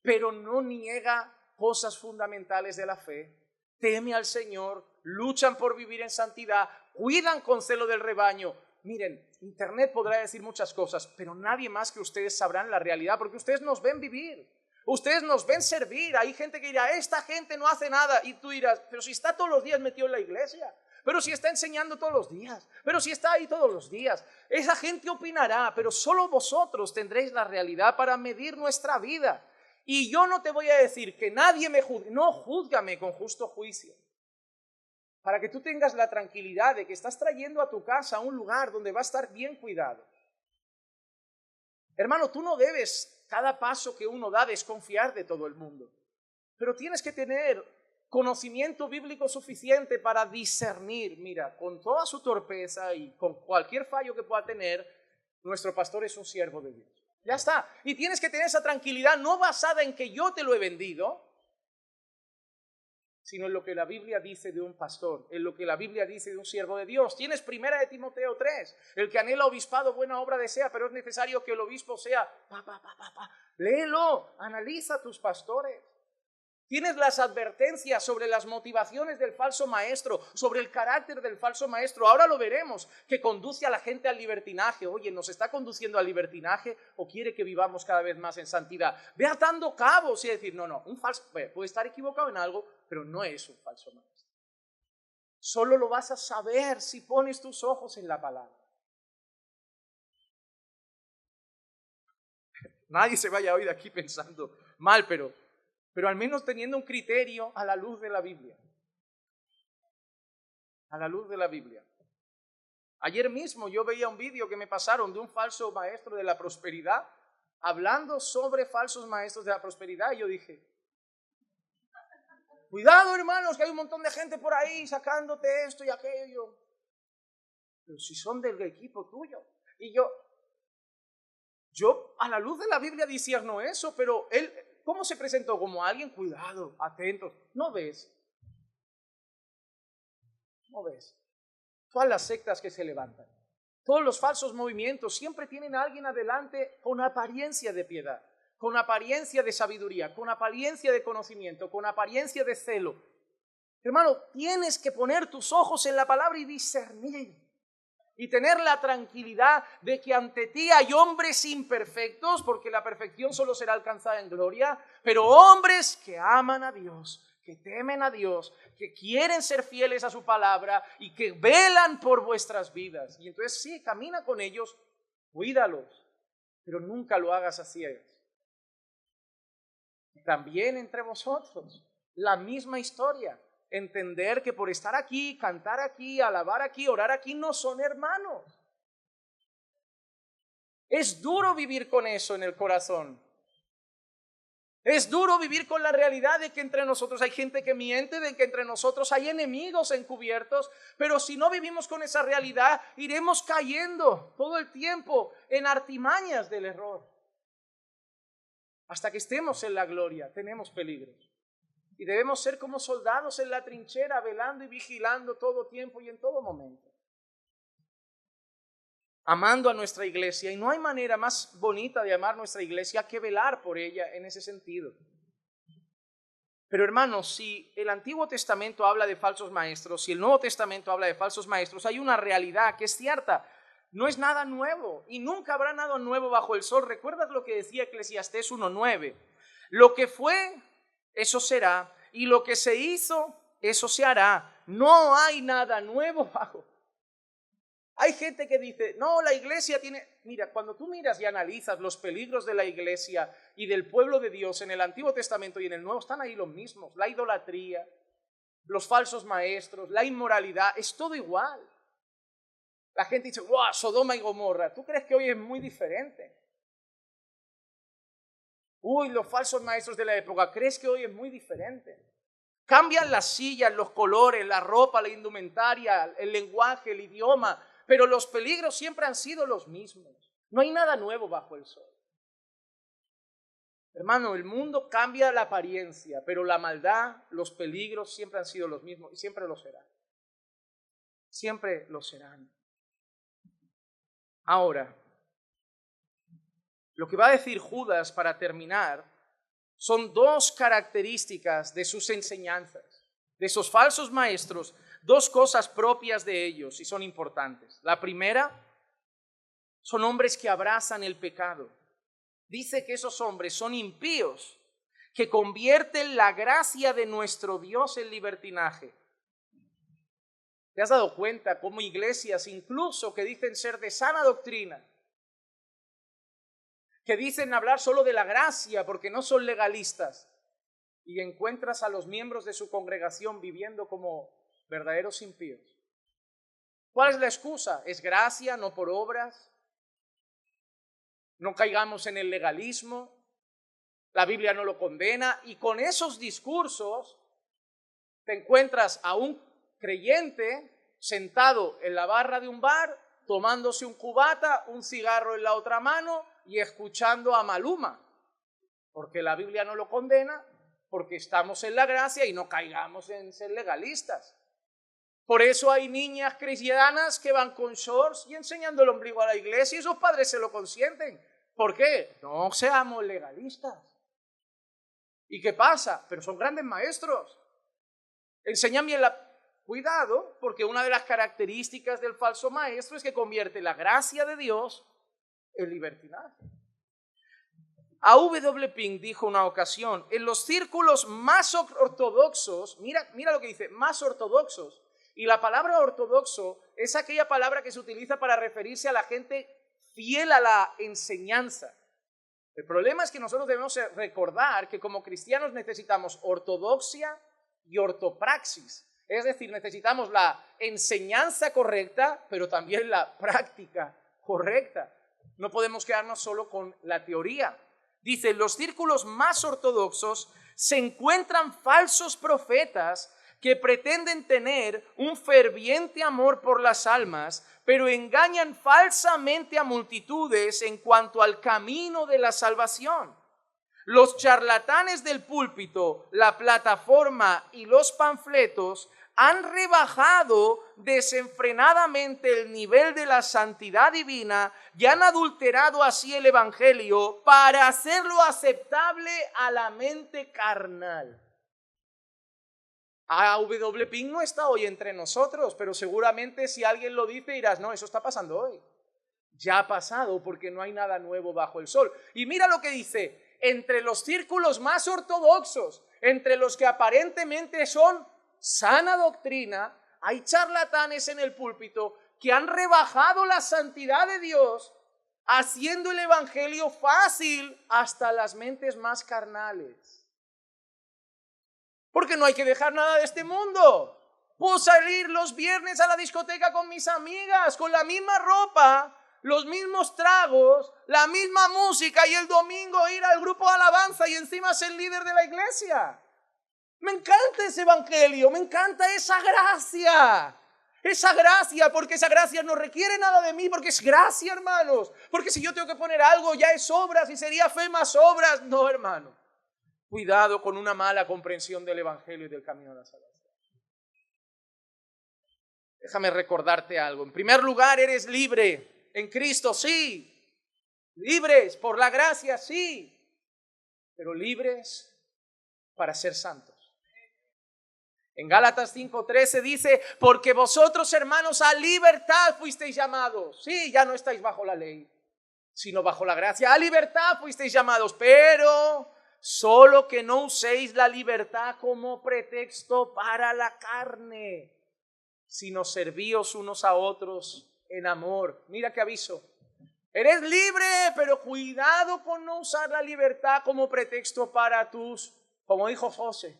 Pero no niega cosas fundamentales de la fe, teme al Señor, luchan por vivir en santidad, cuidan con celo del rebaño. Miren, internet podrá decir muchas cosas, pero nadie más que ustedes sabrán la realidad, porque ustedes nos ven vivir, ustedes nos ven servir. Hay gente que dirá, esta gente no hace nada, y tú dirás, pero si está todos los días metido en la iglesia, pero si está enseñando todos los días, pero si está ahí todos los días. Esa gente opinará, pero solo vosotros tendréis la realidad para medir nuestra vida. Y yo no te voy a decir que nadie me juzgue, no, júzgame con justo juicio, para que tú tengas la tranquilidad de que estás trayendo a tu casa un lugar donde va a estar bien cuidado. Hermano, tú no debes, cada paso que uno da, desconfiar de todo el mundo, pero tienes que tener conocimiento bíblico suficiente para discernir, mira, con toda su torpeza y con cualquier fallo que pueda tener, nuestro pastor es un siervo de Dios. Ya está. Y tienes que tener esa tranquilidad no basada en que yo te lo he vendido, sino en lo que la Biblia dice de un pastor, en lo que la Biblia dice de un siervo de Dios. Tienes 1 Timoteo 3, el que anhela obispado buena obra desea, pero es necesario que el obispo sea, léelo, analiza a tus pastores. Tienes las advertencias sobre las motivaciones del falso maestro, sobre el carácter del falso maestro. Ahora lo veremos, que conduce a la gente al libertinaje. Oye, ¿nos está conduciendo al libertinaje o quiere que vivamos cada vez más en santidad? Ve atando cabos y decir, no, un falso, puede estar equivocado en algo, pero no es un falso maestro. Solo lo vas a saber si pones tus ojos en la palabra. Nadie se vaya hoy de aquí pensando mal, pero al menos teniendo un criterio a la luz de la Biblia. A la luz de la Biblia. Ayer mismo yo veía un vídeo que me pasaron de un falso maestro de la prosperidad, hablando sobre falsos maestros de la prosperidad, y yo dije, cuidado hermanos, que hay un montón de gente por ahí sacándote esto y aquello. Pero si son del equipo tuyo. Y yo a la luz de la Biblia discierno eso, pero él, ¿cómo se presentó? Como alguien, cuidado, atentos. ¿No ves? ¿No ves? Todas las sectas que se levantan, todos los falsos movimientos siempre tienen a alguien adelante con apariencia de piedad, con apariencia de sabiduría, con apariencia de conocimiento, con apariencia de celo. Hermano, tienes que poner tus ojos en la palabra y discernir. Y tener la tranquilidad de que ante ti hay hombres imperfectos, porque la perfección solo será alcanzada en gloria, pero hombres que aman a Dios, que temen a Dios, que quieren ser fieles a su palabra y que velan por vuestras vidas. Y entonces sí, camina con ellos, cuídalos, pero nunca lo hagas a ciegas. También entre vosotros, la misma historia. Entender que por estar aquí, cantar aquí, alabar aquí, orar aquí, no son hermanos. Es duro vivir con eso en el corazón. Es duro vivir con la realidad de que entre nosotros hay gente que miente, de que entre nosotros hay enemigos encubiertos, pero si no vivimos con esa realidad, iremos cayendo todo el tiempo en artimañas del error. Hasta que estemos en la gloria, tenemos peligros. Y debemos ser como soldados en la trinchera, velando y vigilando todo tiempo y en todo momento. Amando a nuestra iglesia, y no hay manera más bonita de amar nuestra iglesia que velar por ella en ese sentido. Pero hermanos, si el Antiguo Testamento habla de falsos maestros, si el Nuevo Testamento habla de falsos maestros, hay una realidad que es cierta. No es nada nuevo y nunca habrá nada nuevo bajo el sol. ¿Recuerdas lo que decía Eclesiastés 1:9? Lo que fue, eso será, y lo que se hizo, eso se hará. No hay nada nuevo bajo. Hay gente que dice, no, la iglesia tiene... Mira, cuando tú miras y analizas los peligros de la iglesia y del pueblo de Dios en el Antiguo Testamento y en el Nuevo, están ahí los mismos. La idolatría, los falsos maestros, la inmoralidad, es todo igual. La gente dice, wow, Sodoma y Gomorra. ¿Tú crees que hoy es muy diferente? Uy, los falsos maestros de la época, ¿crees que hoy es muy diferente? Cambian las sillas, los colores, la ropa, la indumentaria, el lenguaje, el idioma, pero los peligros siempre han sido los mismos. No hay nada nuevo bajo el sol. Hermano, el mundo cambia la apariencia, pero la maldad, los peligros siempre han sido los mismos y siempre lo serán. Siempre lo serán. Ahora, lo que va a decir Judas para terminar son dos características de sus enseñanzas, de esos falsos maestros, dos cosas propias de ellos y son importantes. La primera, son hombres que abrazan el pecado. Dice que esos hombres son impíos, que convierten la gracia de nuestro Dios en libertinaje. ¿Te has dado cuenta cómo iglesias incluso que dicen ser de sana doctrina, que dicen hablar solo de la gracia porque no son legalistas, y encuentras a los miembros de su congregación viviendo como verdaderos impíos? ¿Cuál es la excusa? Es gracia, no por obras. No caigamos en el legalismo. La Biblia no lo condena. Y con esos discursos te encuentras a un creyente sentado en la barra de un bar, tomándose un cubata, un cigarro en la otra mano y escuchando a Maluma, porque la Biblia no lo condena, porque estamos en la gracia y no caigamos en ser legalistas. Por eso hay niñas cristianas que van con shorts y enseñando el ombligo a la iglesia y sus padres se lo consienten. ¿Por qué? No seamos legalistas. ¿Y qué pasa? Pero son grandes maestros. Enseñan bien la... Cuidado, porque una de las características del falso maestro es que convierte la gracia de Dios en libertinaje. A.W. Pink dijo una ocasión, en los círculos más ortodoxos, mira lo que dice, más ortodoxos, y la palabra ortodoxo es aquella palabra que se utiliza para referirse a la gente fiel a la enseñanza. El problema es que nosotros debemos recordar que como cristianos necesitamos ortodoxia y ortopraxis. Es decir, necesitamos la enseñanza correcta, pero también la práctica correcta. No podemos quedarnos solo con la teoría. Dice, en los círculos más ortodoxos se encuentran falsos profetas que pretenden tener un ferviente amor por las almas, pero engañan falsamente a multitudes en cuanto al camino de la salvación. Los charlatanes del púlpito, la plataforma y los panfletos han rebajado desenfrenadamente el nivel de la santidad divina y han adulterado así el evangelio para hacerlo aceptable a la mente carnal. A.W. Pink no está hoy entre nosotros, pero seguramente si alguien lo dice dirás, no, eso está pasando hoy. Ya ha pasado porque no hay nada nuevo bajo el sol. Y mira lo que dice, entre los círculos más ortodoxos, entre los que aparentemente son sana doctrina, hay charlatanes en el púlpito que han rebajado la santidad de Dios, haciendo el evangelio fácil hasta las mentes más carnales. Porque no hay que dejar nada de este mundo. Puedo salir los viernes a la discoteca con mis amigas, con la misma ropa, los mismos tragos, la misma música y el domingo ir al grupo de alabanza y encima ser líder de la iglesia. Me encanta ese evangelio, me encanta esa gracia, porque esa gracia no requiere nada de mí, porque es gracia, hermanos. Porque si yo tengo que poner algo ya es obras y sería fe más obras. No, hermano. Cuidado con una mala comprensión del evangelio y del camino de la salvación. Déjame recordarte algo. En primer lugar, eres libre en Cristo, sí. Libres por la gracia, sí. Pero libres para ser santos. En Gálatas 5:13 dice, porque vosotros, hermanos, a libertad fuisteis llamados. Sí, ya no estáis bajo la ley, sino bajo la gracia. A libertad fuisteis llamados, pero solo que no uséis la libertad como pretexto para la carne, sino servíos unos a otros en amor. Mira qué aviso. Eres libre, pero cuidado con no usar la libertad como pretexto para tus, como dijo José,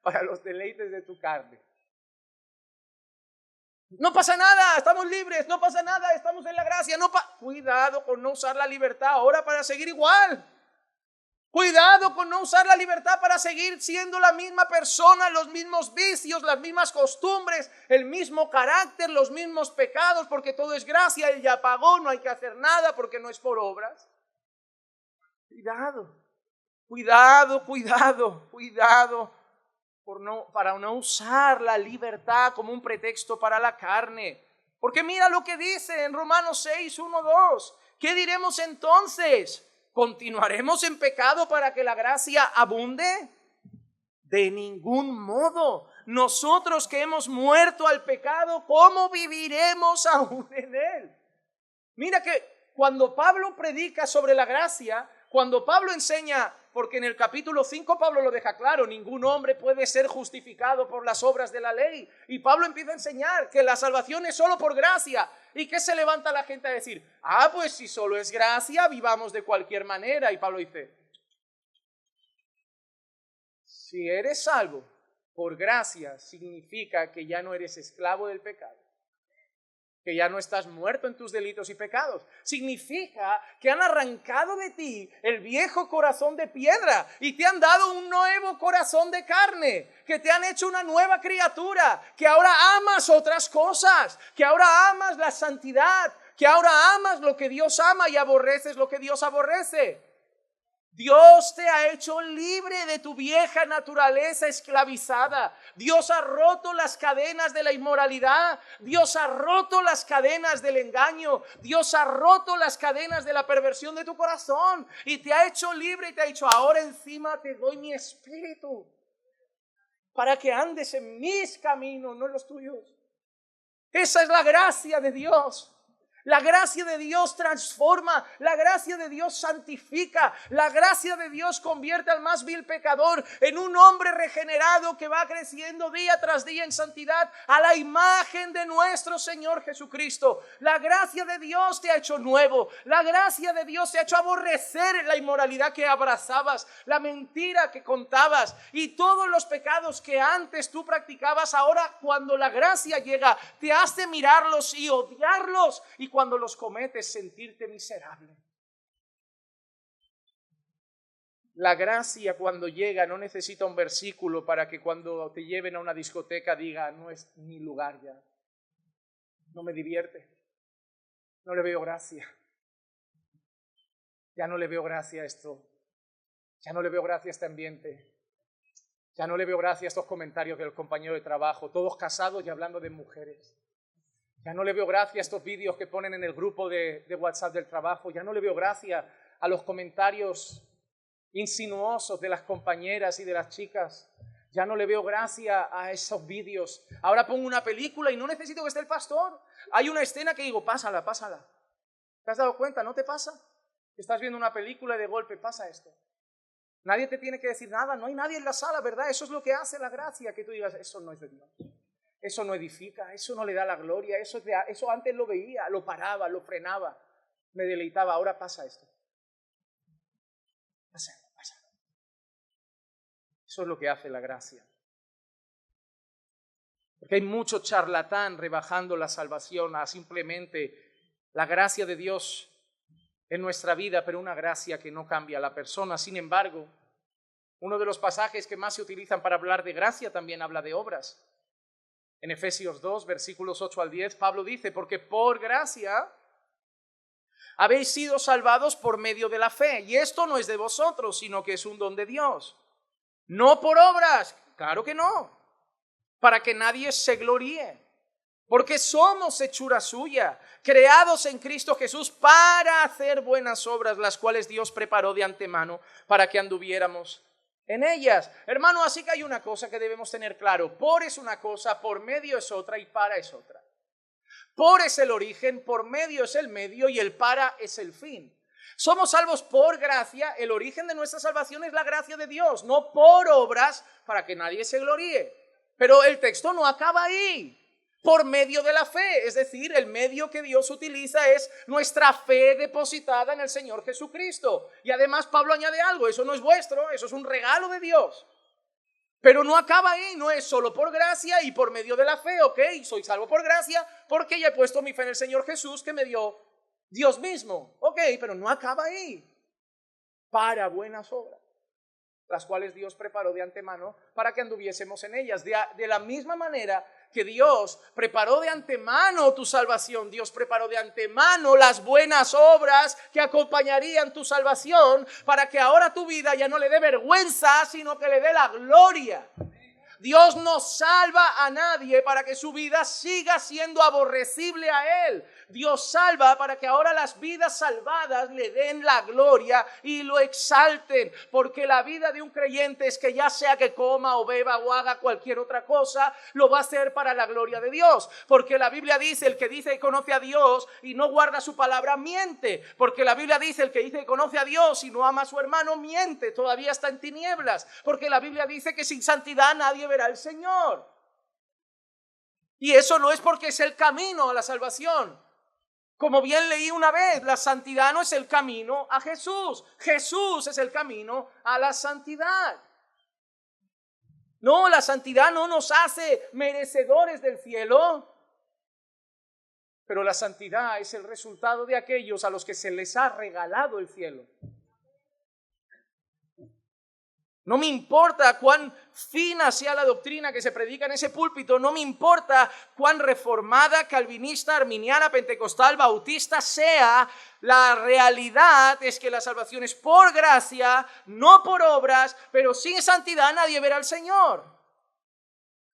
para los deleites de tu carne. No pasa nada, estamos libres, no pasa nada, estamos en la gracia. Cuidado con no usar la libertad ahora para seguir igual. Cuidado con no usar la libertad para seguir siendo la misma persona, los mismos vicios, las mismas costumbres, el mismo carácter, los mismos pecados, porque todo es gracia, Él ya pagó, no hay que hacer nada porque no es por obras. Cuidado, cuidado, cuidado, cuidado para no usar la libertad como un pretexto para la carne. Porque mira lo que dice en Romanos 6, 1, 2. ¿Qué diremos entonces? ¿Continuaremos en pecado para que la gracia abunde? De ningún modo. Nosotros que hemos muerto al pecado, ¿cómo viviremos aún en él? Mira que cuando Pablo predica sobre la gracia, cuando Pablo enseña, porque en el capítulo 5 Pablo lo deja claro, ningún hombre puede ser justificado por las obras de la ley. Y Pablo empieza a enseñar que la salvación es solo por gracia. ¿Y qué se levanta la gente a decir? Pues si solo es gracia, vivamos de cualquier manera. Y Pablo dice, si eres salvo por gracia, significa que ya no eres esclavo del pecado. Que ya no estás muerto en tus delitos y pecados. Significa que han arrancado de ti el viejo corazón de piedra y te han dado un nuevo corazón de carne, que te han hecho una nueva criatura, que ahora amas otras cosas, que ahora amas la santidad, que ahora amas lo que Dios ama y aborreces lo que Dios aborrece. Dios te ha hecho libre de tu vieja naturaleza esclavizada. Dios ha roto las cadenas de la inmoralidad. Dios ha roto las cadenas del engaño. Dios ha roto las cadenas de la perversión de tu corazón. Y te ha hecho libre y te ha dicho, ahora encima te doy mi espíritu para que andes en mis caminos, no en los tuyos. Esa es la gracia de Dios. La gracia de Dios transforma, la gracia de Dios santifica, la gracia de Dios convierte al más vil pecador en un hombre regenerado que va creciendo día tras día en santidad a la imagen de nuestro Señor Jesucristo. La gracia de Dios te ha hecho nuevo, la gracia de Dios te ha hecho aborrecer la inmoralidad que abrazabas, la mentira que contabas y todos los pecados que antes tú practicabas. Ahora, cuando la gracia llega, te hace mirarlos y odiarlos, y cuando los cometes sentirte miserable. La gracia, cuando llega, no necesita un versículo para que cuando te lleven a una discoteca diga, no es mi lugar ya, no me divierte, no le veo gracia, ya no le veo gracia a esto, ya no le veo gracia a este ambiente, ya no le veo gracia a estos comentarios del compañero de trabajo, todos casados y hablando de mujeres. Ya no le veo gracia a estos vídeos que ponen en el grupo de WhatsApp del trabajo. Ya no le veo gracia a los comentarios insinuosos de las compañeras y de las chicas. Ya no le veo gracia a esos vídeos. Ahora pongo una película y no necesito que esté el pastor. Hay una escena que digo, pásala, pásala. ¿Te has dado cuenta? ¿No te pasa? Estás viendo una película y de golpe pasa esto. Nadie te tiene que decir nada. No hay nadie en la sala, ¿verdad? Eso es lo que hace la gracia, que tú digas, eso no es de Dios. Eso no edifica, eso no le da la gloria, eso antes lo veía, lo paraba, lo frenaba, me deleitaba, ahora pasa esto. Pasa. Eso es lo que hace la gracia. Porque hay mucho charlatán rebajando la salvación a simplemente la gracia de Dios en nuestra vida, pero una gracia que no cambia a la persona. Sin embargo, uno de los pasajes que más se utilizan para hablar de gracia también habla de obras. En Efesios 2, versículos 8 al 10, Pablo dice, porque por gracia habéis sido salvados por medio de la fe, y esto no es de vosotros, sino que es un don de Dios. No por obras, claro que no, para que nadie se gloríe, porque somos hechura suya, creados en Cristo Jesús para hacer buenas obras, las cuales Dios preparó de antemano para que anduviéramos en ellas. Hermano, así que hay una cosa que debemos tener claro. Por es una cosa, por medio es otra y para es otra. Por es el origen, por medio es el medio y el para es el fin. Somos salvos por gracia, el origen de nuestra salvación es la gracia de Dios, no por obras para que nadie se gloríe. Pero el texto no acaba ahí. Por medio de la fe, es decir, el medio que Dios utiliza es nuestra fe depositada en el Señor Jesucristo. Y además Pablo añade algo, eso no es vuestro, eso es un regalo de Dios. Pero no acaba ahí, no es solo por gracia y por medio de la fe, ok, soy salvo por gracia porque ya he puesto mi fe en el Señor Jesús que me dio Dios mismo, ok, pero no acaba ahí, para buenas obras, las cuales Dios preparó de antemano para que anduviésemos en ellas. De la misma manera que Dios preparó de antemano tu salvación, Dios preparó de antemano las buenas obras que acompañarían tu salvación para que ahora tu vida ya no le dé vergüenza, sino que le dé la gloria. Dios no salva a nadie para que su vida siga siendo aborrecible a Él. Dios salva para que ahora las vidas salvadas le den la gloria y lo exalten. Porque la vida de un creyente es que ya sea que coma o beba o haga cualquier otra cosa, lo va a hacer para la gloria de Dios. Porque la Biblia dice, el que dice que conoce a Dios y no guarda su palabra, miente. Porque la Biblia dice, el que dice que conoce a Dios y no ama a su hermano, miente, todavía está en tinieblas. Porque la Biblia dice que sin santidad nadie verá al Señor. Y eso no es porque es el camino a la salvación. Como bien leí una vez, la santidad no es el camino a Jesús. Jesús es el camino a la santidad. No, la santidad no nos hace merecedores del cielo. Pero la santidad es el resultado de aquellos a los que se les ha regalado el cielo. No me importa cuán fina sea la doctrina que se predica en ese púlpito, no me importa cuán reformada, calvinista, arminiana, pentecostal, bautista sea, la realidad es que la salvación es por gracia, no por obras, pero sin santidad nadie verá al Señor.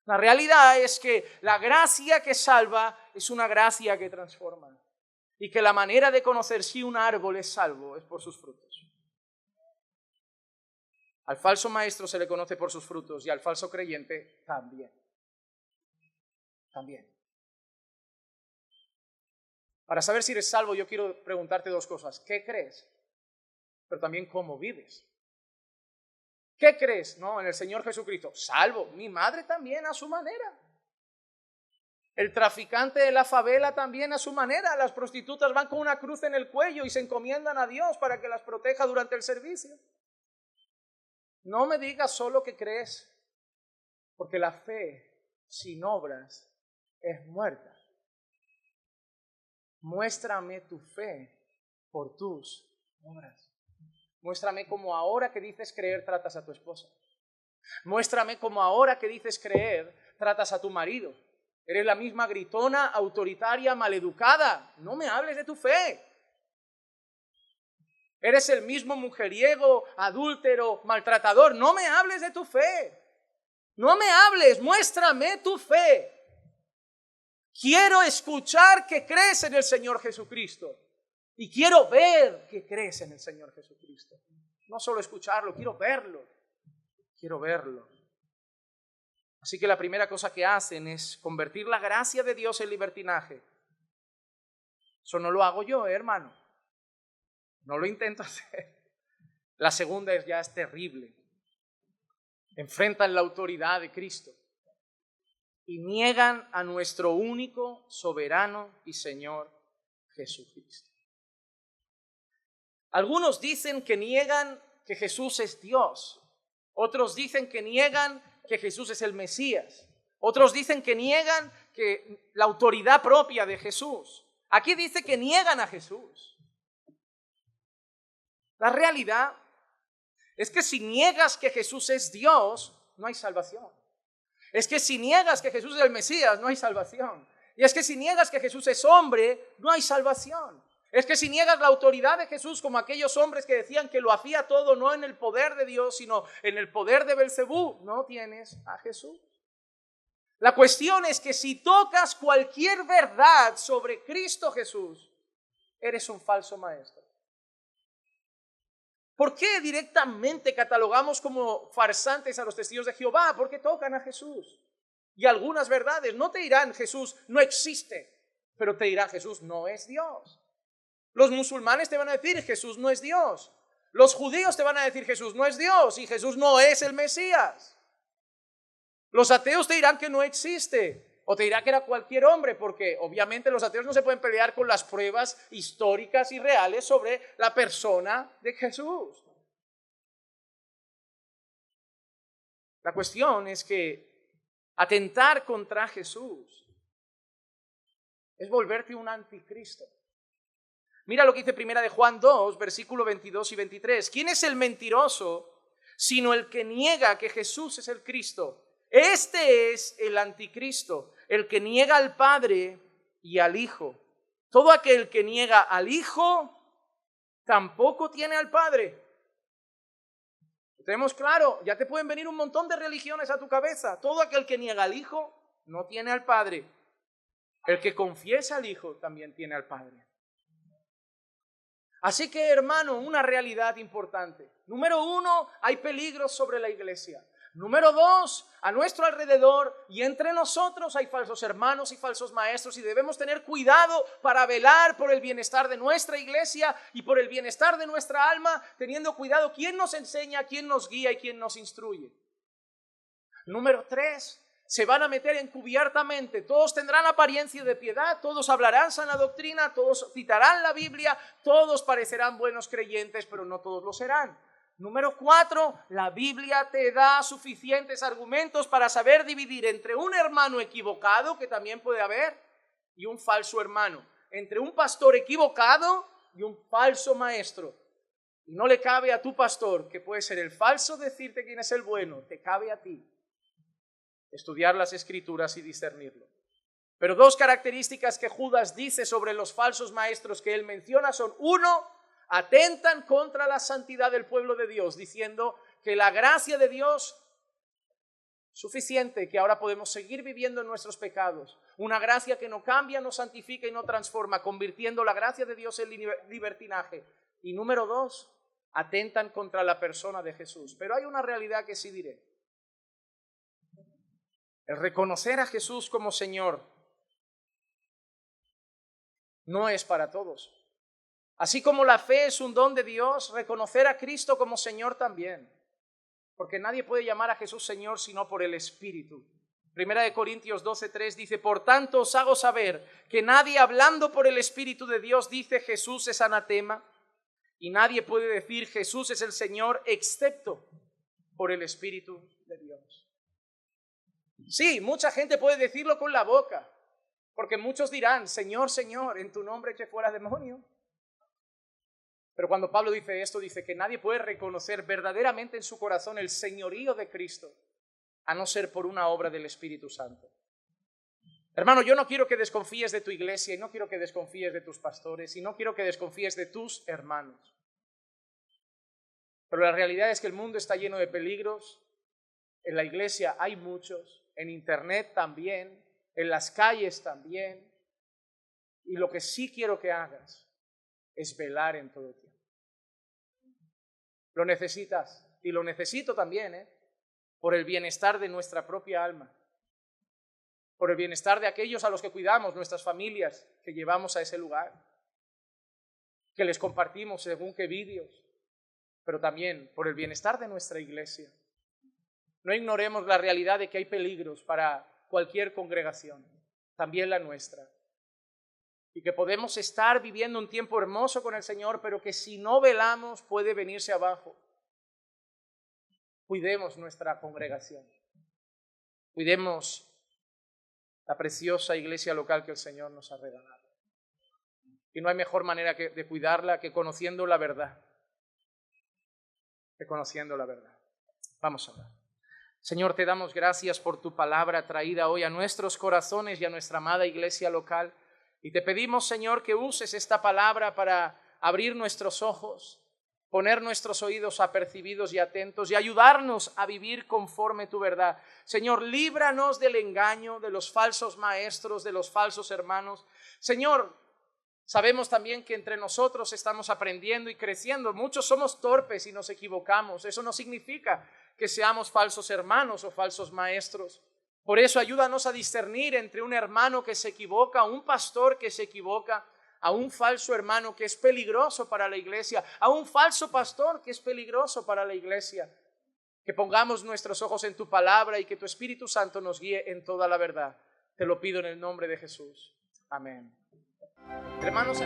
La realidad es que la gracia que salva es una gracia que transforma y que la manera de conocer si un árbol es salvo es por sus frutos. Al falso maestro se le conoce por sus frutos y al falso creyente también. También. Para saber si eres salvo, yo quiero preguntarte dos cosas. ¿Qué crees? Pero también cómo vives. ¿Qué crees? No, en el Señor Jesucristo. Salvo. Mi madre también a su manera. El traficante de la favela también a su manera. Las prostitutas van con una cruz en el cuello y se encomiendan a Dios para que las proteja durante el servicio. No me digas solo que crees, porque la fe sin obras es muerta. Muéstrame tu fe por tus obras. Muéstrame cómo ahora que dices creer tratas a tu esposa. Muéstrame cómo ahora que dices creer tratas a tu marido. Eres la misma gritona, autoritaria, maleducada. No me hables de tu fe. Eres el mismo mujeriego, adúltero, maltratador. No me hables de tu fe. No me hables, muéstrame tu fe. Quiero escuchar que crees en el Señor Jesucristo. Y quiero ver que crees en el Señor Jesucristo. No solo escucharlo, quiero verlo. Quiero verlo. Así que la primera cosa que hacen es convertir la gracia de Dios en libertinaje. Eso no lo hago yo, hermano. No lo intento hacer. La segunda ya es terrible. Enfrentan la autoridad de Cristo y niegan a nuestro único, soberano y Señor Jesucristo. Algunos dicen que niegan que Jesús es Dios. Otros dicen que niegan que Jesús es el Mesías. Otros dicen que niegan que la autoridad propia de Jesús. Aquí dice que niegan a Jesús. La realidad es que si niegas que Jesús es Dios, no hay salvación. Es que si niegas que Jesús es el Mesías, no hay salvación. Y es que si niegas que Jesús es hombre, no hay salvación. Es que si niegas la autoridad de Jesús como aquellos hombres que decían que lo hacía todo no en el poder de Dios, sino en el poder de Belcebú, no tienes a Jesús. La cuestión es que si tocas cualquier verdad sobre Cristo Jesús, eres un falso maestro. ¿Por qué directamente catalogamos como farsantes a los testigos de Jehová? Porque tocan a Jesús. Y algunas verdades no te dirán Jesús no existe, pero te dirán Jesús no es Dios. Los musulmanes te van a decir Jesús no es Dios. Los judíos te van a decir Jesús no es Dios y Jesús no es el Mesías. Los ateos te dirán que no existe. O te dirá que era cualquier hombre, porque obviamente los ateos no se pueden pelear con las pruebas históricas y reales sobre la persona de Jesús. La cuestión es que atentar contra Jesús es volverte un anticristo. Mira lo que dice Primera de Juan 2, versículo 22 y 23. ¿Quién es el mentiroso sino el que niega que Jesús es el Cristo? Este es el anticristo, el que niega al Padre y al Hijo. Todo aquel que niega al Hijo tampoco tiene al Padre. ¿Lo tenemos claro? Ya te pueden venir un montón de religiones a tu cabeza. Todo aquel que niega al Hijo no tiene al Padre. El que confiesa al Hijo también tiene al Padre. Así que, hermano, una realidad importante. Número 1, hay peligros sobre la iglesia. Número 2, a nuestro alrededor y entre nosotros hay falsos hermanos y falsos maestros y debemos tener cuidado para velar por el bienestar de nuestra iglesia y por el bienestar de nuestra alma, teniendo cuidado quién nos enseña, quién nos guía y quién nos instruye. Número 3, se van a meter encubiertamente, todos tendrán apariencia de piedad, todos hablarán sana doctrina, todos citarán la Biblia, todos parecerán buenos creyentes, pero no todos lo serán. Número 4, la Biblia te da suficientes argumentos para saber dividir entre un hermano equivocado, que también puede haber, y un falso hermano, entre un pastor equivocado y un falso maestro. Y no le cabe a tu pastor, que puede ser el falso, decirte quién es el bueno. Te cabe a ti estudiar las Escrituras y discernirlo. Pero dos características que Judas dice sobre los falsos maestros que él menciona son: uno, atentan contra la santidad del pueblo de Dios, diciendo que la gracia de Dios suficiente, que ahora podemos seguir viviendo en nuestros pecados. Una gracia que no cambia, no santifica y no transforma, convirtiendo la gracia de Dios en libertinaje. Y número dos, atentan contra la persona de Jesús. Pero hay una realidad que sí diré. El reconocer a Jesús como Señor no es para todos. Así como la fe es un don de Dios, reconocer a Cristo como Señor también. Porque nadie puede llamar a Jesús Señor sino por el Espíritu. Primera de Corintios 12:3 dice: por tanto os hago saber que nadie hablando por el Espíritu de Dios dice Jesús es anatema, y nadie puede decir Jesús es el Señor excepto por el Espíritu de Dios. Sí, mucha gente puede decirlo con la boca, porque muchos dirán: Señor, Señor, en tu nombre eché fuera demonio. Pero cuando Pablo dice esto, dice que nadie puede reconocer verdaderamente en su corazón el señorío de Cristo, a no ser por una obra del Espíritu Santo. Hermano, yo no quiero que desconfíes de tu iglesia, y no quiero que desconfíes de tus pastores, y no quiero que desconfíes de tus hermanos. Pero la realidad es que el mundo está lleno de peligros. En la iglesia hay muchos, en internet también, en las calles también. Y lo que sí quiero que hagas es velar en todo tiempo. Lo necesitas, y lo necesito también, por el bienestar de nuestra propia alma, por el bienestar de aquellos a los que cuidamos, nuestras familias, que llevamos a ese lugar, que les compartimos según qué vídeos, pero también por el bienestar de nuestra iglesia. No ignoremos la realidad de que hay peligros para cualquier congregación, también la nuestra, y que podemos estar viviendo un tiempo hermoso con el Señor, pero que si no velamos puede venirse abajo. Cuidemos nuestra congregación, cuidemos la preciosa iglesia local que el Señor nos ha regalado. Y no hay mejor manera de cuidarla que conociendo la verdad. Vamos a orar. Señor, te damos gracias por tu palabra traída hoy a nuestros corazones y a nuestra amada iglesia local. Y te pedimos, Señor, que uses esta palabra para abrir nuestros ojos, poner nuestros oídos apercibidos y atentos y ayudarnos a vivir conforme tu verdad. Señor, líbranos del engaño de los falsos maestros, de los falsos hermanos. Señor, sabemos también que entre nosotros estamos aprendiendo y creciendo. Muchos somos torpes y nos equivocamos. Eso no significa que seamos falsos hermanos o falsos maestros. Por eso ayúdanos a discernir entre un hermano que se equivoca, un pastor que se equivoca, a un falso hermano que es peligroso para la iglesia, a un falso pastor que es peligroso para la iglesia. Que pongamos nuestros ojos en tu palabra y que tu Espíritu Santo nos guíe en toda la verdad. Te lo pido en el nombre de Jesús. Amén. Hermanos,